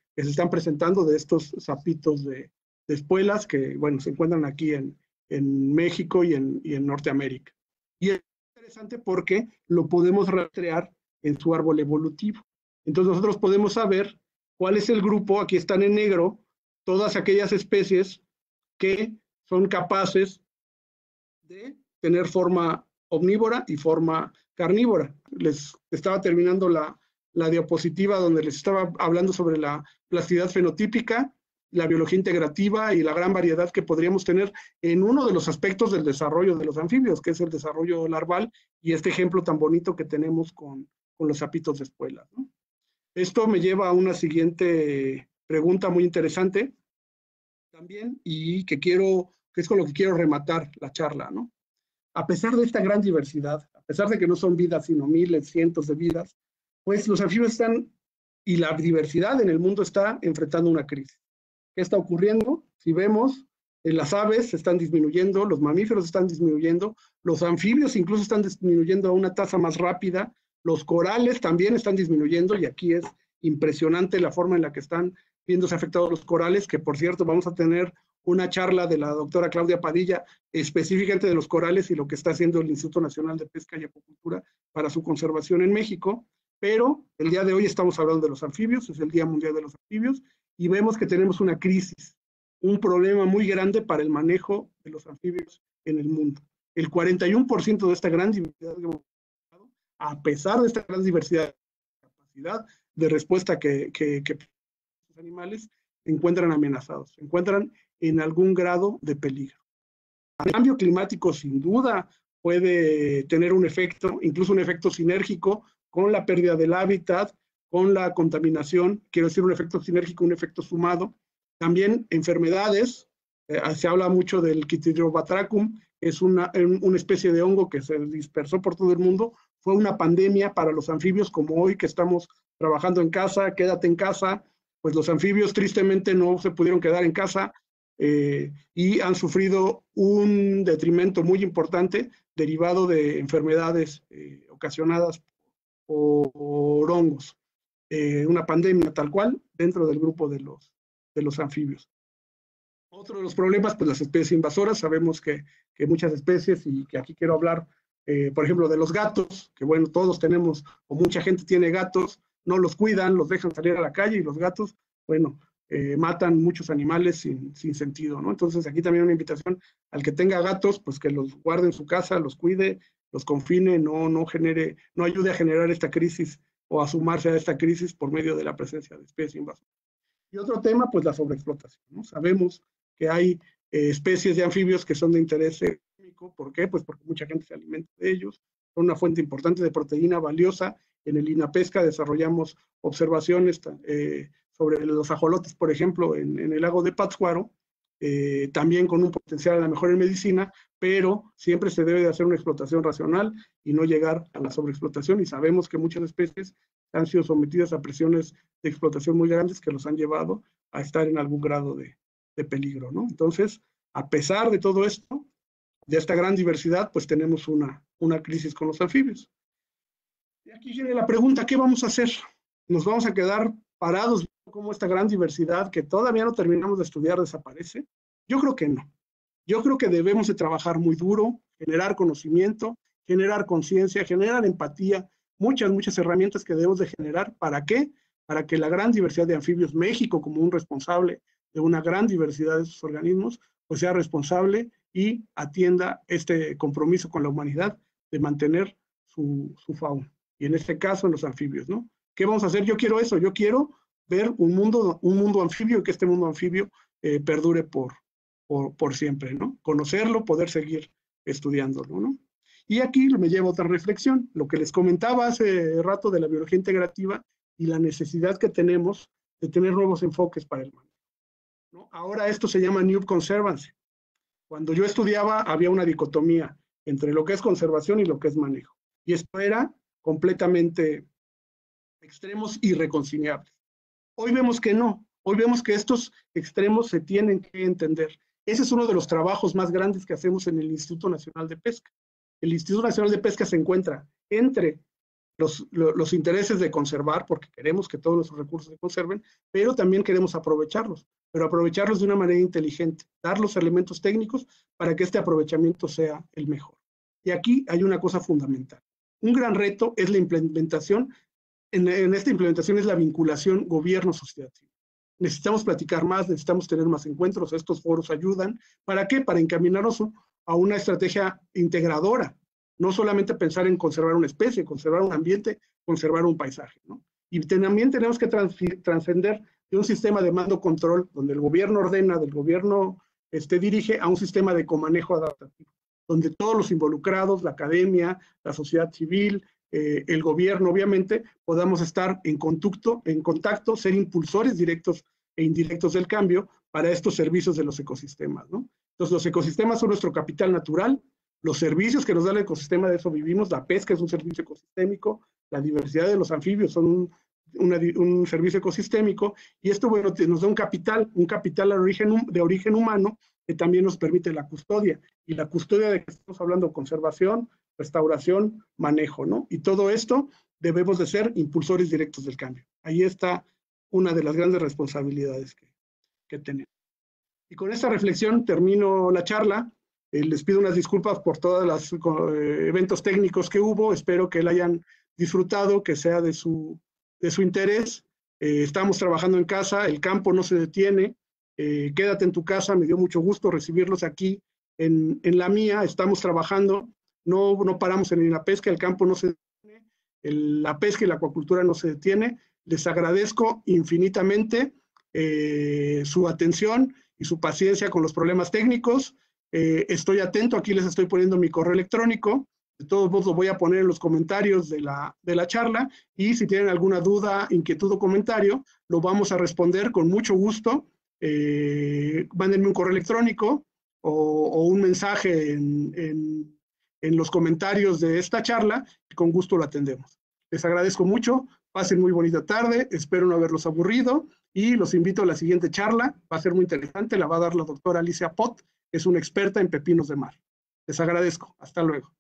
presentando, de estos sapitos de espuelas que, bueno, se encuentran aquí en México y en Norteamérica. Y es interesante porque lo podemos rastrear en su árbol evolutivo. Entonces nosotros podemos saber cuál es el grupo, aquí están en negro, todas aquellas especies que son capaces de tener forma omnívora y forma carnívora. Les estaba terminando la diapositiva donde les estaba hablando sobre la plasticidad fenotípica, la biología integrativa y la gran variedad que podríamos tener en uno de los aspectos del desarrollo de los anfibios, que es el desarrollo larval, y este ejemplo tan bonito que tenemos con los sapitos de espuelas, ¿no? Esto me lleva a una siguiente pregunta muy interesante también, y que es con lo que quiero rematar la charla, ¿no? A pesar de esta gran diversidad, a pesar de que no son vidas, sino miles, cientos de vidas, pues los anfibios están, y la diversidad en el mundo está enfrentando una crisis. ¿Qué está ocurriendo? Si vemos, las aves están disminuyendo, los mamíferos están disminuyendo, los anfibios incluso están disminuyendo a una tasa más rápida, los corales también están disminuyendo, y aquí es impresionante la forma en la que están viéndose afectados los corales, que por cierto vamos a tener una charla de la doctora Claudia Padilla específicamente de los corales y lo que está haciendo el Instituto Nacional de Pesca y Acuicultura para su conservación en México. Pero el día de hoy estamos hablando de los anfibios, es el Día Mundial de los Anfibios, y vemos que tenemos una crisis, un problema muy grande para el manejo de los anfibios en el mundo. El 41% de esta gran diversidad, a pesar de esta gran diversidad, capacidad de respuesta que los animales se encuentran amenazados, se encuentran en algún grado de peligro. El cambio climático sin duda puede tener un efecto, incluso un efecto sinérgico con la pérdida del hábitat, con la contaminación, quiero decir un efecto sinérgico, un efecto sumado. También enfermedades, se habla mucho del Chytridium, es una especie de hongo que se dispersó por todo el mundo, fue una pandemia para los anfibios, como hoy que estamos trabajando en casa, quédate en casa, pues los anfibios tristemente no se pudieron quedar en casa, y han sufrido un detrimento muy importante derivado de enfermedades ocasionadas por hongos. Una pandemia tal cual dentro del grupo de los anfibios. Otro de los problemas, pues las especies invasoras, sabemos que muchas especies, y que aquí quiero hablar, por ejemplo, de los gatos, que bueno, todos tenemos, o mucha gente tiene gatos, no los cuidan, los dejan salir a la calle, y los gatos, bueno, matan muchos animales sin sentido, ¿no? Entonces aquí también una invitación al que tenga gatos, pues que los guarde en su casa, los cuide, los confine, no ayude a generar esta crisis o a sumarse a esta crisis por medio de la presencia de especies invasoras. Y otro tema, pues la sobreexplotación, ¿no? Sabemos que hay especies de anfibios que son de interés económico. ¿Por qué? Pues porque mucha gente se alimenta de ellos, son una fuente importante de proteína valiosa. En el INAPESCA desarrollamos observaciones sobre los ajolotes, por ejemplo, en el lago de Pátzcuaro, también con un potencial a la mejor en medicina, pero siempre se debe de hacer una explotación racional y no llegar a la sobreexplotación, y sabemos que muchas especies han sido sometidas a presiones de explotación muy grandes que los han llevado a estar en algún grado de peligro, ¿no? Entonces, a pesar de todo esto, de esta gran diversidad, pues tenemos una crisis con los anfibios. Y aquí viene la pregunta, ¿qué vamos a hacer? ¿Nos vamos a quedar parados viendo cómo esta gran diversidad que todavía no terminamos de estudiar desaparece? Yo creo que no. Yo creo que debemos de trabajar muy duro, generar conocimiento, generar conciencia, generar empatía, muchas herramientas que debemos de generar. ¿Para qué? Para que la gran diversidad de anfibios, México como un responsable de una gran diversidad de esos organismos, pues sea responsable y atienda este compromiso con la humanidad de mantener su fauna. Y en este caso en los anfibios, ¿no? ¿Qué vamos a hacer? Yo quiero eso, yo quiero ver un mundo anfibio, y que este mundo anfibio perdure por siempre, ¿no? Conocerlo, poder seguir estudiándolo, ¿no? Y aquí me lleva otra reflexión, lo que les comentaba hace rato de la biología integrativa y la necesidad que tenemos de tener nuevos enfoques para el manejo, ¿no? Ahora esto se llama New Conservancy. Cuando yo estudiaba había una dicotomía entre lo que es conservación y lo que es manejo, y esto era completamente extremos irreconciliables. Hoy vemos que no, hoy vemos que estos extremos se tienen que entender. Ese es uno de los trabajos más grandes que hacemos en el Instituto Nacional de Pesca. El Instituto Nacional de Pesca se encuentra entre los intereses de conservar, porque queremos que todos nuestros recursos se conserven, pero también queremos aprovecharlos, pero aprovecharlos de una manera inteligente, dar los elementos técnicos para que este aprovechamiento sea el mejor. Y aquí hay una cosa fundamental. Un gran reto es la implementación. En esta implementación es la vinculación gobierno-sociedad civil. Necesitamos platicar más, necesitamos tener más encuentros, estos foros ayudan. ¿Para qué? Para encaminarnos a una estrategia integradora, no solamente pensar en conservar una especie, conservar un ambiente, conservar un paisaje, ¿no? Y también tenemos que trascender de un sistema de mando-control, donde el gobierno ordena, del gobierno dirige, a un sistema de comanejo adaptativo, donde todos los involucrados, la academia, la sociedad civil, el gobierno, obviamente, podamos estar en contacto, ser impulsores directos e indirectos del cambio para estos servicios de los ecosistemas, ¿no? Entonces, los ecosistemas son nuestro capital natural, los servicios que nos da el ecosistema, de eso vivimos, la pesca es un servicio ecosistémico, la diversidad de los anfibios son un servicio ecosistémico, y esto, bueno, nos da un capital de origen humano, que también nos permite la custodia, y la custodia de que estamos hablando, conservación, restauración, manejo, ¿no? Y todo esto debemos de ser impulsores directos del cambio. Ahí está una de las grandes responsabilidades que tenemos. Y con esta reflexión termino la charla. Les pido unas disculpas por todos los eventos técnicos que hubo. Espero que la hayan disfrutado, que sea de su interés. Estamos trabajando en casa, el campo no se detiene. Quédate en tu casa, me dio mucho gusto recibirlos aquí en la mía. Estamos trabajando, no paramos en la pesca, el campo no se detiene, la pesca y la acuacultura no se detiene. Les agradezco infinitamente su atención y su paciencia con los problemas técnicos. Estoy atento, aquí les estoy poniendo mi correo electrónico. De todos modos, lo voy a poner en los comentarios de la charla, y si tienen alguna duda, inquietud o comentario, lo vamos a responder con mucho gusto. Mándenme un correo electrónico o un mensaje en los comentarios de esta charla, y con gusto lo atendemos. Les agradezco mucho, pasen muy bonita tarde, espero no haberlos aburrido, y los invito a la siguiente charla, va a ser muy interesante, la va a dar la doctora Alicia Pot, que es una experta en pepinos de mar. Les agradezco, hasta luego.